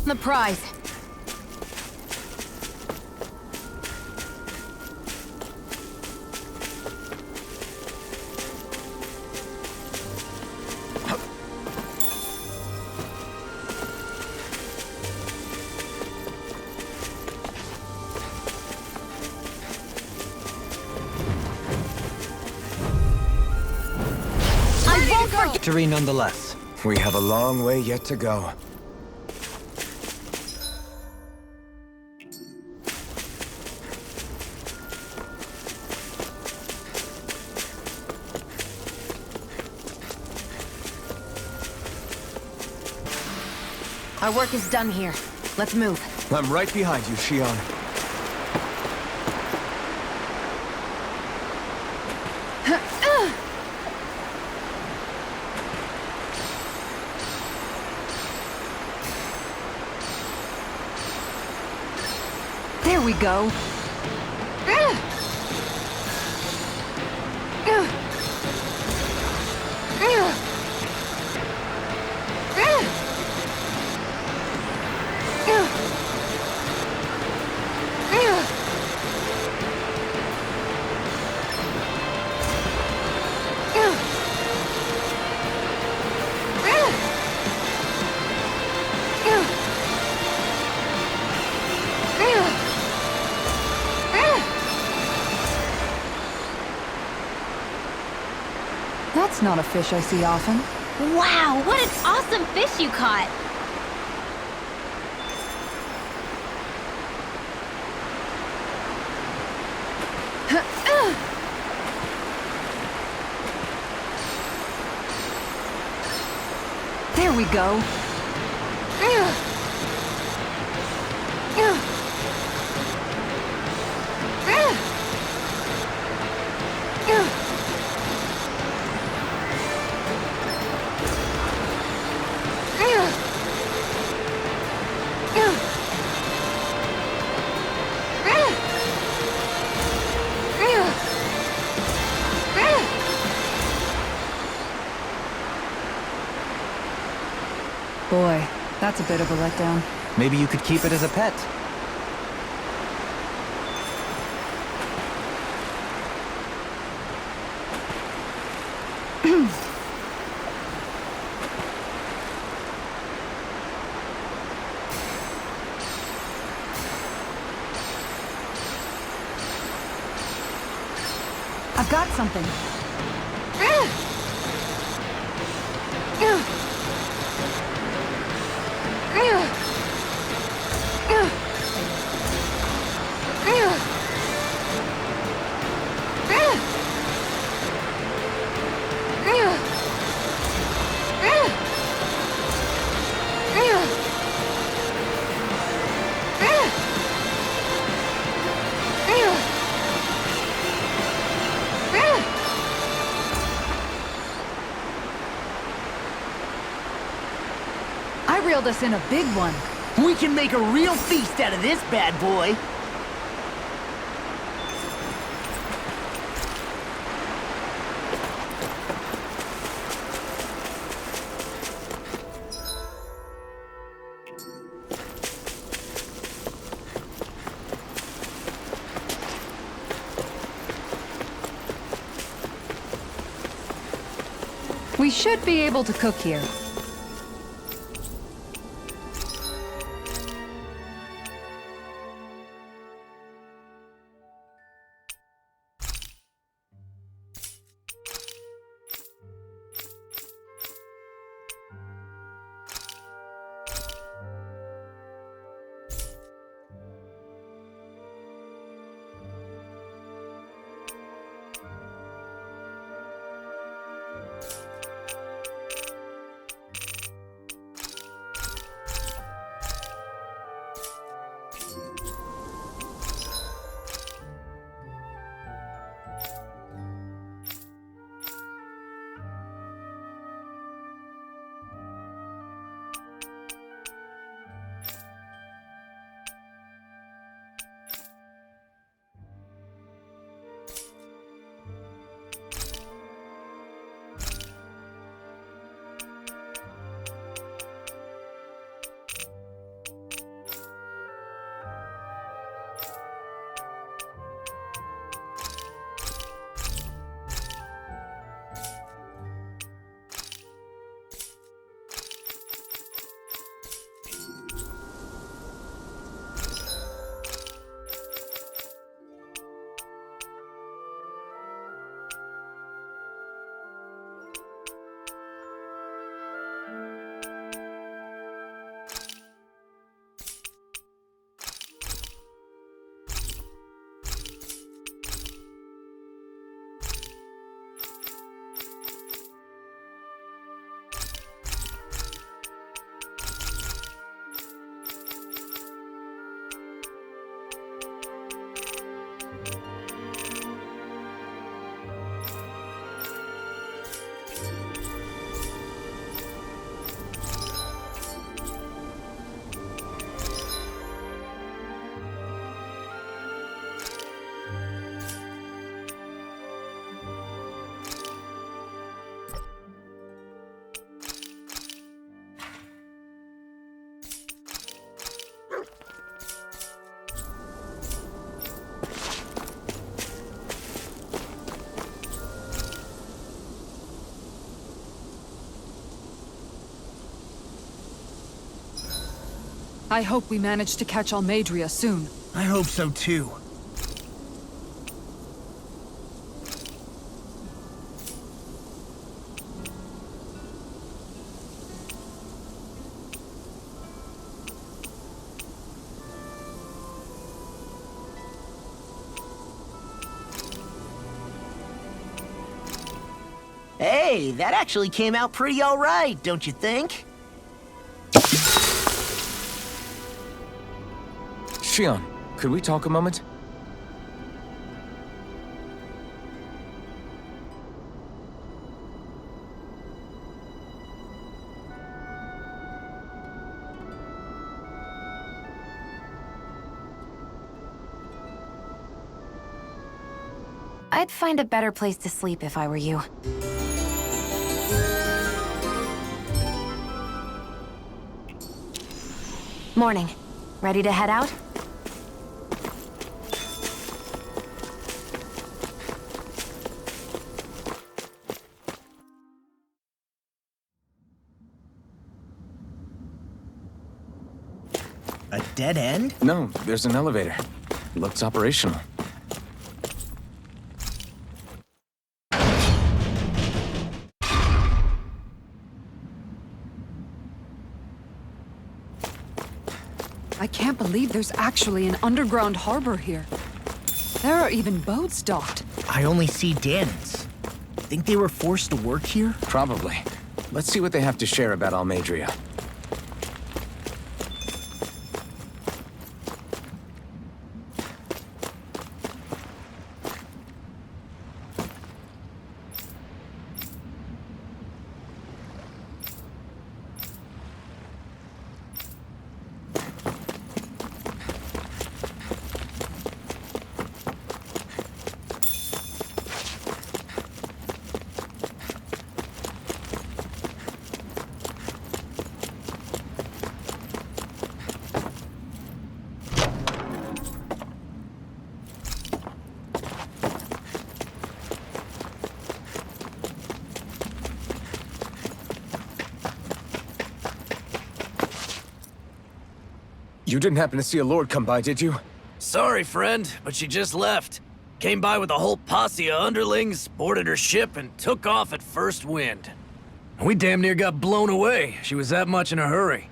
The prize. Victory nonetheless. We have a long way yet to go. Our work is done here. Let's move. I'm right behind you, Shion. There we go. That's not a fish I see often. Wow, what an awesome fish you caught! There we go. Boy, that's a bit of a letdown. Maybe you could keep it as a pet. I've got something. I reeled us in a big one. We can make a real feast out of this bad boy. We should be able to cook here. I hope we manage to catch Almadria soon. I hope so too. Hey, that actually came out pretty all right, don't you think? Shion, could we talk a moment? I'd find a better place to sleep if I were you. Morning. Ready to head out? A dead end? No, there's an elevator. Looks operational. I can't believe there's actually an underground harbor here. There are even boats docked. I only see Danans. Think they were forced to work here? Probably. Let's see what they have to share about Almadria. You didn't happen to see a lord come by, did you? Sorry, friend, but she just left. Came by with a whole posse of underlings, boarded her ship, and took off at first wind. We damn near got blown away. She was that much in a hurry.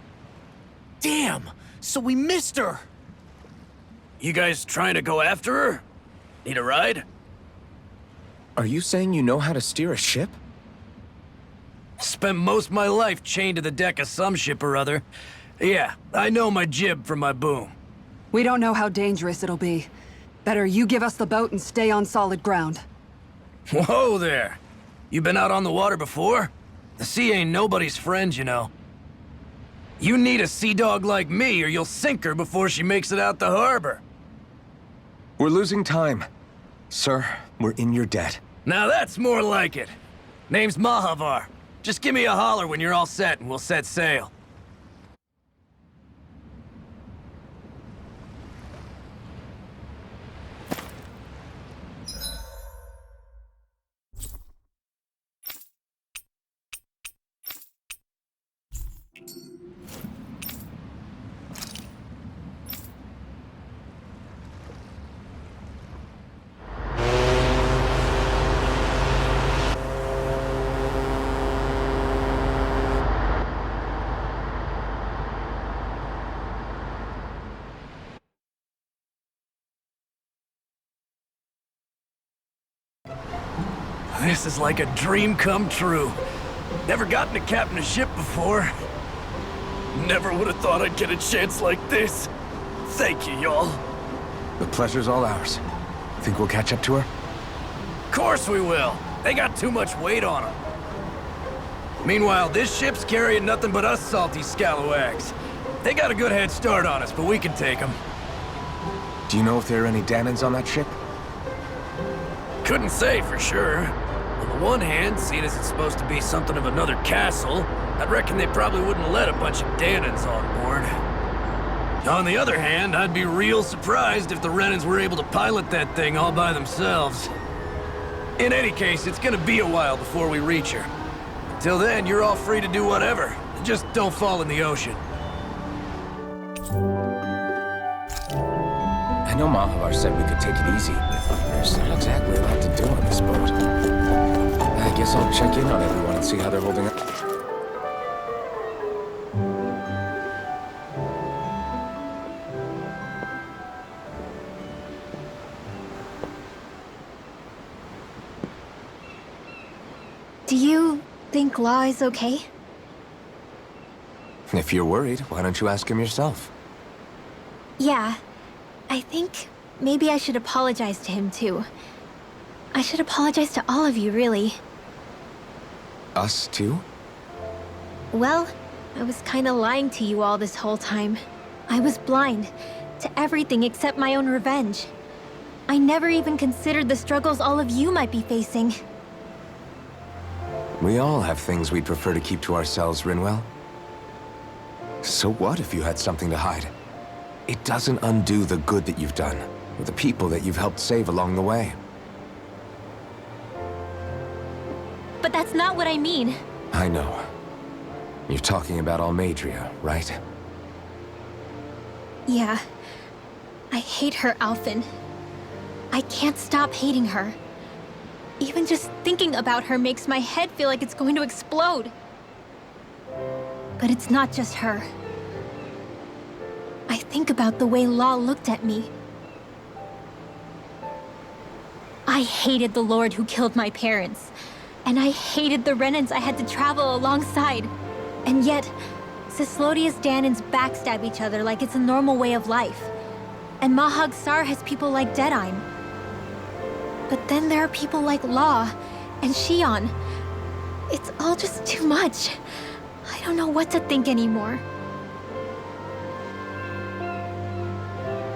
Damn! So we missed her! You guys trying to go after her? Need a ride? Are you saying you know how to steer a ship? Spent most of my life chained to the deck of some ship or other. Yeah, I know my jib from my boom. We don't know how dangerous it'll be. Better you give us the boat and stay on solid ground. Whoa there! You been out on the water before? The sea ain't nobody's friend, you know. You need a sea dog like me or you'll sink her before she makes it out the harbor. We're losing time. Sir, we're in your debt. Now that's more like it. Name's Mahavar. Just give me a holler when you're all set and we'll set sail. This is like a dream come true. Never gotten to captain a ship before. Never would have thought I'd get a chance like this. Thank you, y'all. The pleasure's all ours. Think we'll catch up to her? Of course we will. They got too much weight on them. Meanwhile, this ship's carrying nothing but us salty scalawags. They got a good head start on us, but we can take them. Do you know if there are any Danans on that ship? Couldn't say for sure. On the one hand, seeing as it's supposed to be something of another castle, I'd reckon they probably wouldn't let a bunch of Danans on board. On the other hand, I'd be real surprised if the Renans were able to pilot that thing all by themselves. In any case, it's gonna be a while before we reach her. Until then, you're all free to do whatever. Just don't fall in the ocean. I know Mahavar said we could take it easy, but there's not exactly a lot to do on this boat. I guess I'll check in on everyone and see how they're holding up. Do you think Law is okay? If you're worried, why don't you ask him yourself? Yeah. I think maybe I should apologize to him too. I should apologize to all of you, really. Us too? Well, I was kinda lying to you all this whole time. I was blind to everything except my own revenge. I never even considered the struggles all of you might be facing. We all have things we'd prefer to keep to ourselves, Rinwell. So what if you had something to hide? It doesn't undo the good that you've done, or the people that you've helped save along the way. But that's not what I mean. I know. You're talking about Almadria, right? Yeah. I hate her, Alphen. I can't stop hating her. Even just thinking about her makes my head feel like it's going to explode. But it's not just her. I think about the way Law looked at me. I hated the Lord who killed my parents. And I hated the Renans I had to travel alongside. And yet, Cislodius Danans backstab each other like it's a normal way of life. And Mahag Saar has people like Deadheim. But then there are people like Law and Shion. It's all just too much. I don't know what to think anymore.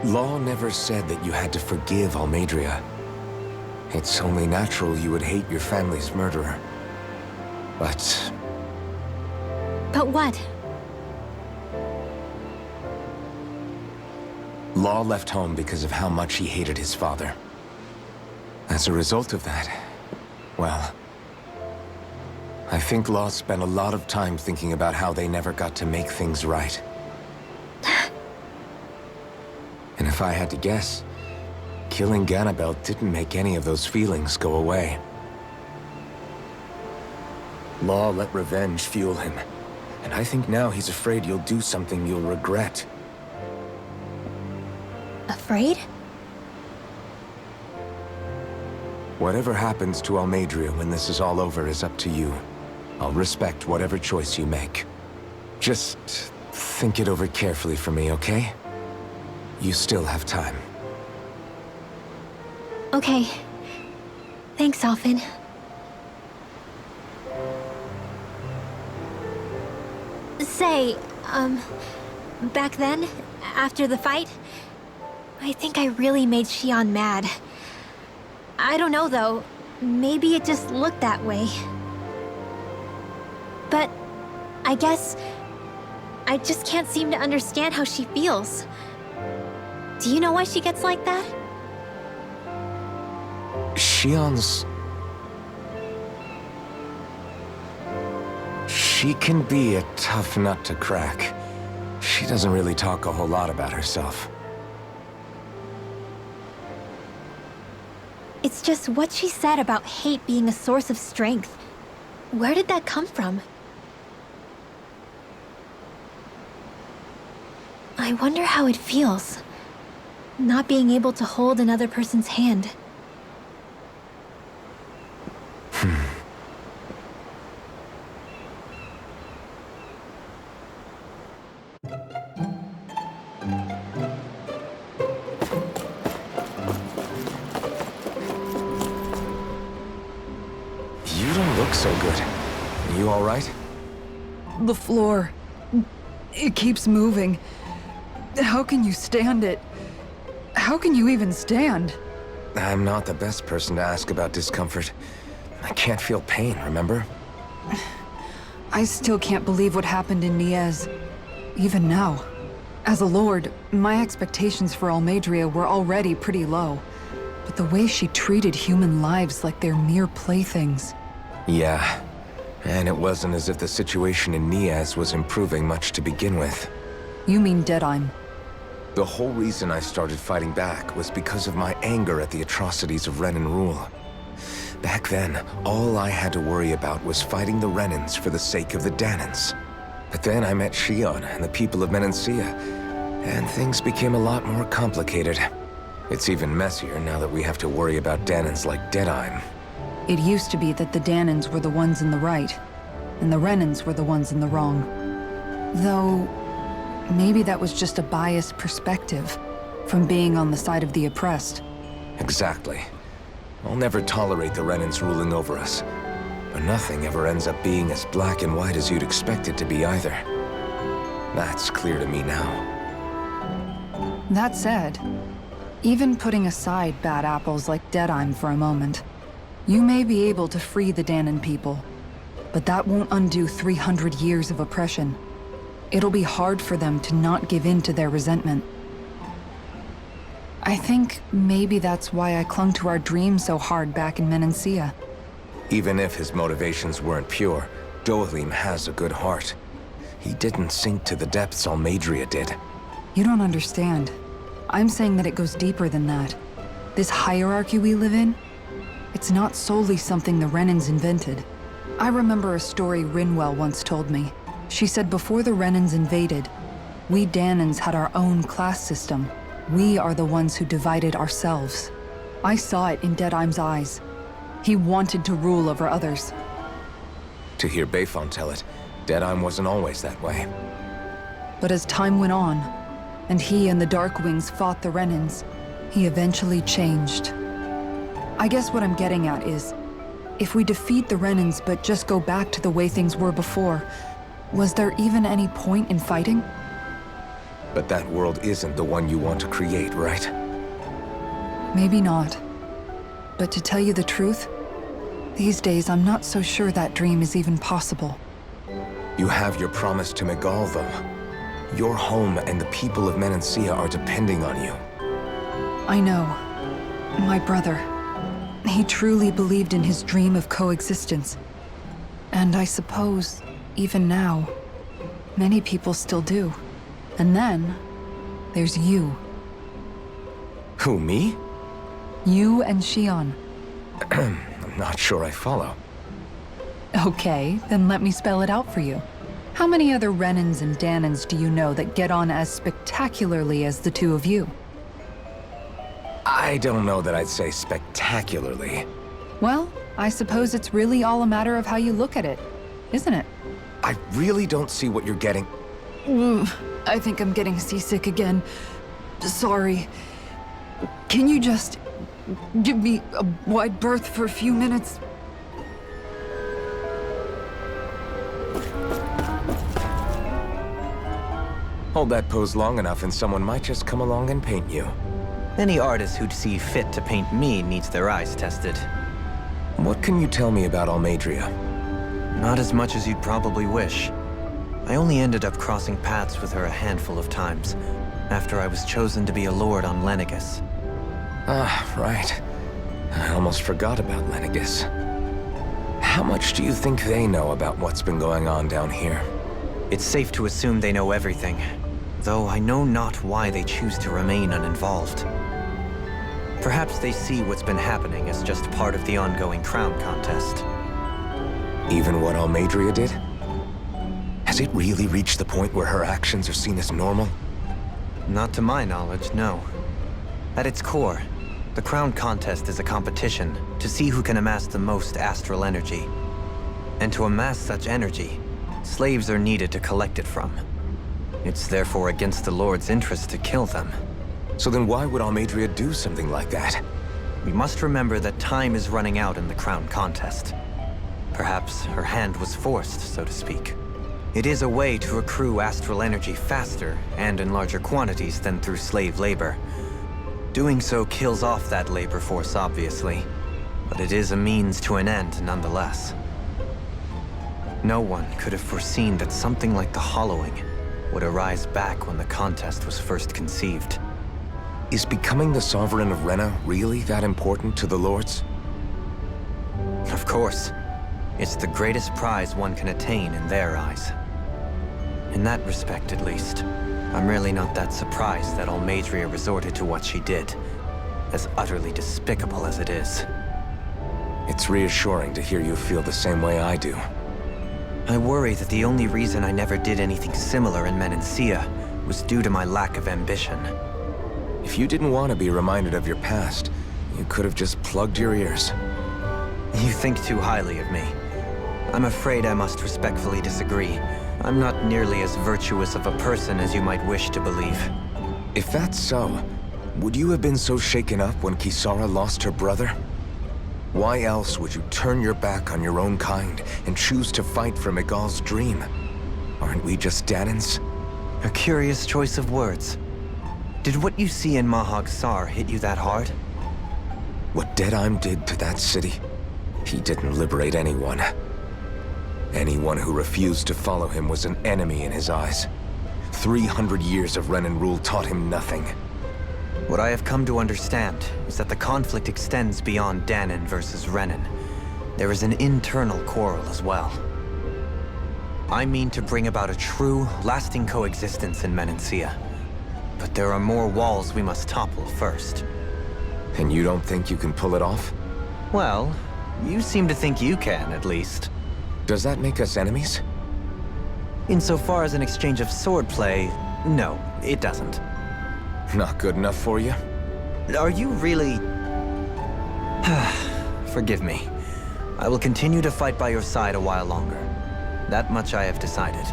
Law never said that you had to forgive Almadria. It's only natural you would hate your family's murderer. But But what? Law left home because of how much he hated his father. As a result of that, well, I think Law spent a lot of time thinking about how they never got to make things right. And if I had to guess, killing Ganabel didn't make any of those feelings go away. Law let revenge fuel him, and I think now he's afraid you'll do something you'll regret. Afraid? Whatever happens to Almadria when this is all over is up to you. I'll respect whatever choice you make. Just think it over carefully for me, okay? You still have time. Okay. Thanks, Alphen. Say, back then, after the fight, I think I really made Shion mad. I don't know, though. Maybe it just looked that way. But I guess I just can't seem to understand how she feels. Do you know why she gets like that? Shion's... She can be a tough nut to crack. She doesn't really talk a whole lot about herself. It's just what she said about hate being a source of strength. Where did that come from? I wonder how it feels, not being able to hold another person's hand. You don't look so good. You all right? The floor. It keeps moving. How can you stand it? How can you even stand? I'm not the best person to ask about discomfort. I can't feel pain, remember? I still can't believe what happened in Niez. Even now. As a lord, my expectations for Almadria were already pretty low. But the way she treated human lives like they're mere playthings. Yeah. And it wasn't as if the situation in Niez was improving much to begin with. You mean Deadheim. The whole reason I started fighting back was because of my anger at the atrocities of Renan rule. Back then, all I had to worry about was fighting the Renans for the sake of the Danans. But then I met Shion and the people of Menancia, and things became a lot more complicated. It's even messier now that we have to worry about Danans like Deadheim. It used to be that the Danans were the ones in the right, and the Renans were the ones in the wrong. Though, maybe that was just a biased perspective from being on the side of the oppressed. Exactly. I'll never tolerate the Renans ruling over us. But nothing ever ends up being as black and white as you'd expect it to be either. That's clear to me now. That said, even putting aside bad apples like Deadheim for a moment, you may be able to free the Danan people, but that won't undo 300 years of oppression. It'll be hard for them to not give in to their resentment. I think maybe that's why I clung to our dream so hard back in Menancia. Even if his motivations weren't pure, Dohalim has a good heart. He didn't sink to the depths Almeidrea did. You don't understand. I'm saying that it goes deeper than that. This hierarchy we live in, it's not solely something the Renans invented. I remember a story Rinwell once told me. She said before the Renans invaded, we Danans had our own class system. We are the ones who divided ourselves. I saw it in Deadheim's eyes. He wanted to rule over others. To hear Bayfon tell it, Deadheim wasn't always that way. But as time went on, and he and the Darkwings fought the Renans, he eventually changed. I guess what I'm getting at is, if we defeat the Renans but just go back to the way things were before, was there even any point in fighting? But that world isn't the one you want to create, right? Maybe not. But to tell you the truth, these days I'm not so sure that dream is even possible. You have your promise to Megal, though. Your home and the people of Menancia are depending on you. I know. My brother. He truly believed in his dream of coexistence. And I suppose, even now, many people still do. And then, there's you. Who, me? You and Shion. I'm not sure I follow. Okay, then let me spell it out for you. How many other Renans and Danans do you know that get on as spectacularly as the two of you? I don't know that I'd say spectacularly. Well, I suppose it's really all a matter of how you look at it, isn't it? I really don't see what you're getting. I think I'm getting seasick again. Sorry. Can you just give me a wide berth for a few minutes? Hold that pose long enough and someone might just come along and paint you. Any artist who'd see fit to paint me needs their eyes tested. What can you tell me about Almeidrea? Not as much as you'd probably wish. I only ended up crossing paths with her a handful of times, after I was chosen to be a lord on Lenegus. Ah, right. I almost forgot about Lenegus. How much do you think they know about what's been going on down here? It's safe to assume they know everything, though I know not why they choose to remain uninvolved. Perhaps they see what's been happening as just part of the ongoing crown contest. Even what Almeidrea did? Has it really reached the point where her actions are seen as normal? Not to my knowledge, no. At its core, the crown contest is a competition to see who can amass the most astral energy. And to amass such energy, slaves are needed to collect it from. It's therefore against the Lord's interest to kill them. So then why would Almeidrea do something like that? We must remember that time is running out in the crown contest. Perhaps her hand was forced, so to speak. It is a way to accrue astral energy faster and in larger quantities than through slave labor. Doing so kills off that labor force, obviously, but it is a means to an end nonetheless. No one could have foreseen that something like the Hollowing would arise back when the contest was first conceived. Is becoming the Sovereign of Rena really that important to the Lords? Of course. It's the greatest prize one can attain in their eyes. In that respect, at least, I'm really not that surprised that Almadria resorted to what she did, as utterly despicable as it is. It's reassuring to hear you feel the same way I do. I worry that the only reason I never did anything similar in Menancia was due to my lack of ambition. If you didn't want to be reminded of your past, you could have just plugged your ears. You think too highly of me. I'm afraid I must respectfully disagree. I'm not nearly as virtuous of a person as you might wish to believe. If that's so, would you have been so shaken up when Kisara lost her brother? Why else would you turn your back on your own kind and choose to fight for Miguel's dream? Aren't we just Danans? A curious choice of words. Did what you see in Mahag Saar hit you that hard? What Deadheim did to that city, he didn't liberate anyone. Anyone who refused to follow him was an enemy in his eyes. 300 years of Renan rule taught him nothing. What I have come to understand is that the conflict extends beyond Danan versus Renan. There is an internal quarrel as well. I mean to bring about a true, lasting coexistence in Menancia. But there are more walls we must topple first. And you don't think you can pull it off? Well, you seem to think you can, at least. Does that make us enemies? Insofar as an exchange of swordplay, no, it doesn't. Not good enough for you? Are you really... Forgive me. I will continue to fight by your side a while longer. That much I have decided.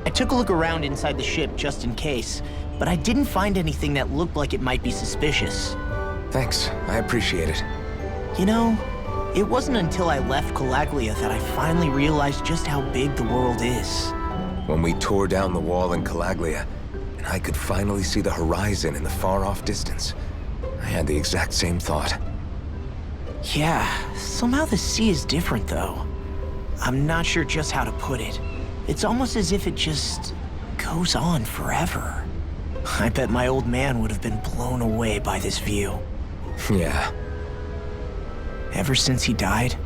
I took a look around inside the ship just in case, but I didn't find anything that looked like it might be suspicious. Thanks, I appreciate it. You know, it wasn't until I left Calaglia that I finally realized just how big the world is. When we tore down the wall in Calaglia, and I could finally see the horizon in the far-off distance, I had the exact same thought. Yeah, somehow the sea is different though. I'm not sure just how to put it. It's almost as if it just goes on forever. I bet my old man would have been blown away by this view. Yeah. Ever since he died,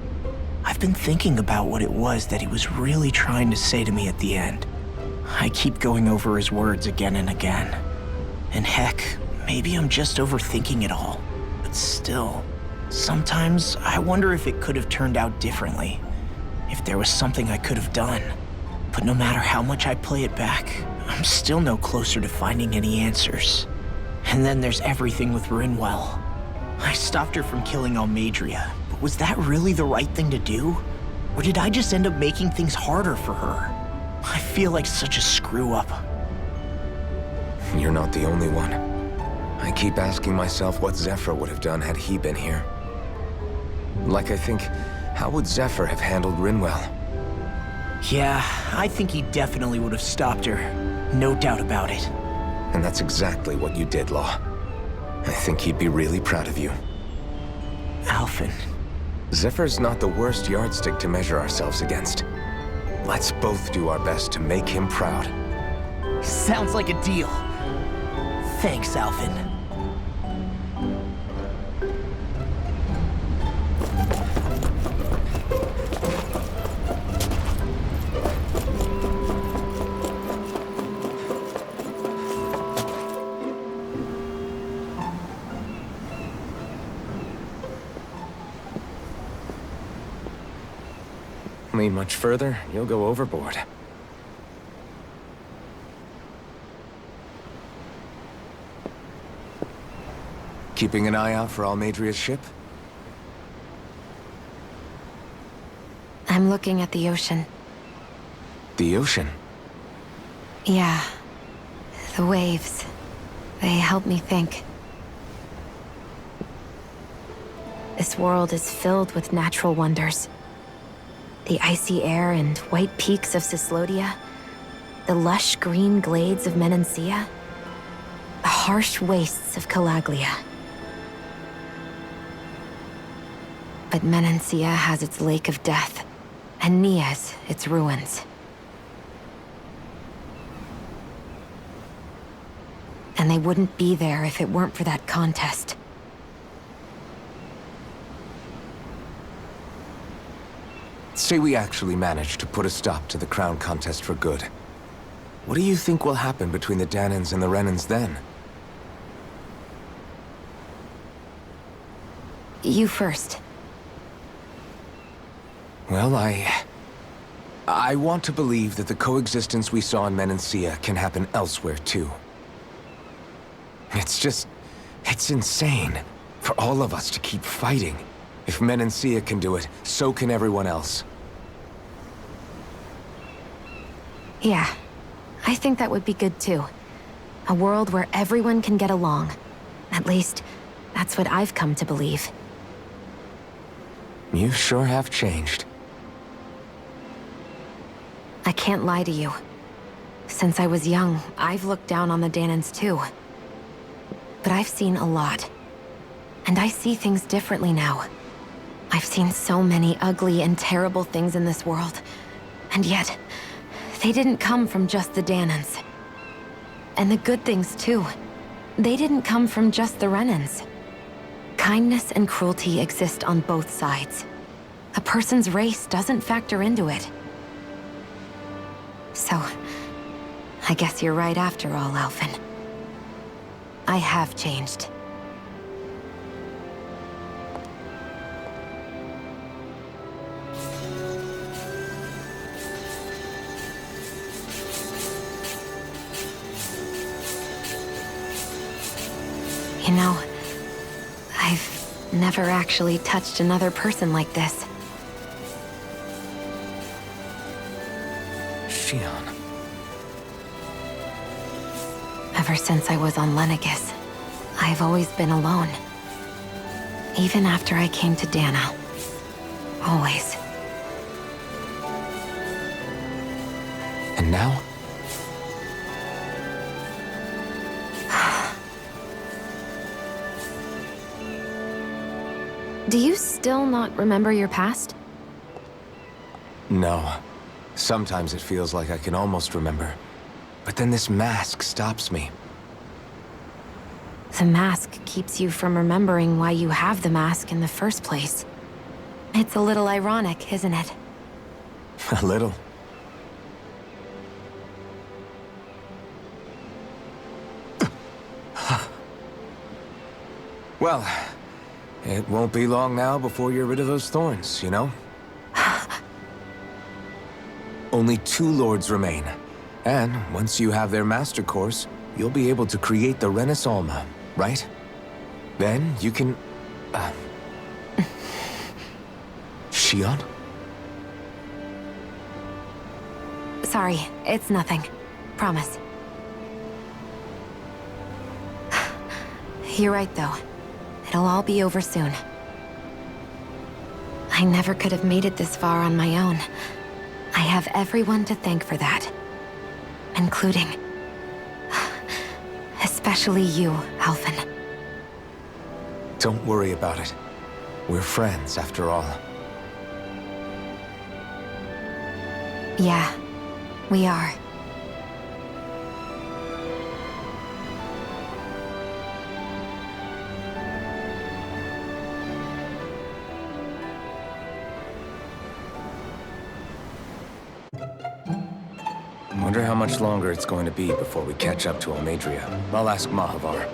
I've been thinking about what it was that he was really trying to say to me at the end. I keep going over his words again and again. And heck, maybe I'm just overthinking it all. But still, sometimes I wonder if it could have turned out differently. If there was something I could have done. But no matter how much I play it back, I'm still no closer to finding any answers. And then there's everything with Rinwell. I stopped her from killing Almadria, but was that really the right thing to do? Or did I just end up making things harder for her? I feel like such a screw-up. You're not the only one. I keep asking myself what Zephyr would have done had he been here. Like I think, how would Zephyr have handled Rinwell? Yeah, I think he definitely would have stopped her. No doubt about it. And that's exactly what you did, Law. I think he'd be really proud of you. Alphen. Zephyr's not the worst yardstick to measure ourselves against. Let's both do our best to make him proud. Sounds like a deal. Thanks, Alphen. Lean much further, you'll go overboard. Keeping an eye out for Almadria's ship? I'm looking at the ocean. The ocean? Yeah. The waves. They help me think. This world is filled with natural wonders. The icy air and white peaks of Cislodia, the lush green glades of Menancia, the harsh wastes of Calaglia. But Menancia has its Lake of Death, and Nias its ruins. And they wouldn't be there if it weren't for that contest. say we actually manage to put a stop to the crown contest for good. What do you think will happen between the Danans and the Renans then? You first. Well, I want to believe that the coexistence we saw in Menancia can happen elsewhere, too. It's insane for all of us to keep fighting. If Menancia can do it, so can everyone else. Yeah, I think that would be good too. A world where everyone can get along. At least, that's what I've come to believe. You sure have changed. I can't lie to you. Since I was young, I've looked down on the Danans too. But I've seen a lot. And I see things differently now. I've seen so many ugly and terrible things in this world. And yet, they didn't come from just the Danans. And the good things too. They didn't come from just the Renans. Kindness and cruelty exist on both sides. A person's race doesn't factor into it. So, I guess you're right after all, Alphen. I have changed. You know, I've never actually touched another person like this. Shion. Ever since I was on Lenegis, I've always been alone. Even after I came to Dana. Always. And now? Do you still not remember your past? No. Sometimes it feels like I can almost remember. But then this mask stops me. The mask keeps you from remembering why you have the mask in the first place. It's a little ironic, isn't it? A little. Well, it won't be long now before you're rid of those thorns, you know? Only 2 lords remain. And once you have their master course, you'll be able to create the Renis Alma, right? Then you can... Shion? Sorry, it's nothing. Promise. You're right, though. It'll all be over soon. I never could have made it this far on my own. I have everyone to thank for that. Including... especially you, Alphen. Don't worry about it. We're friends, after all. Yeah, we are. Wonder how much longer it's going to be before we catch up to Almadria. I'll ask Mahavar.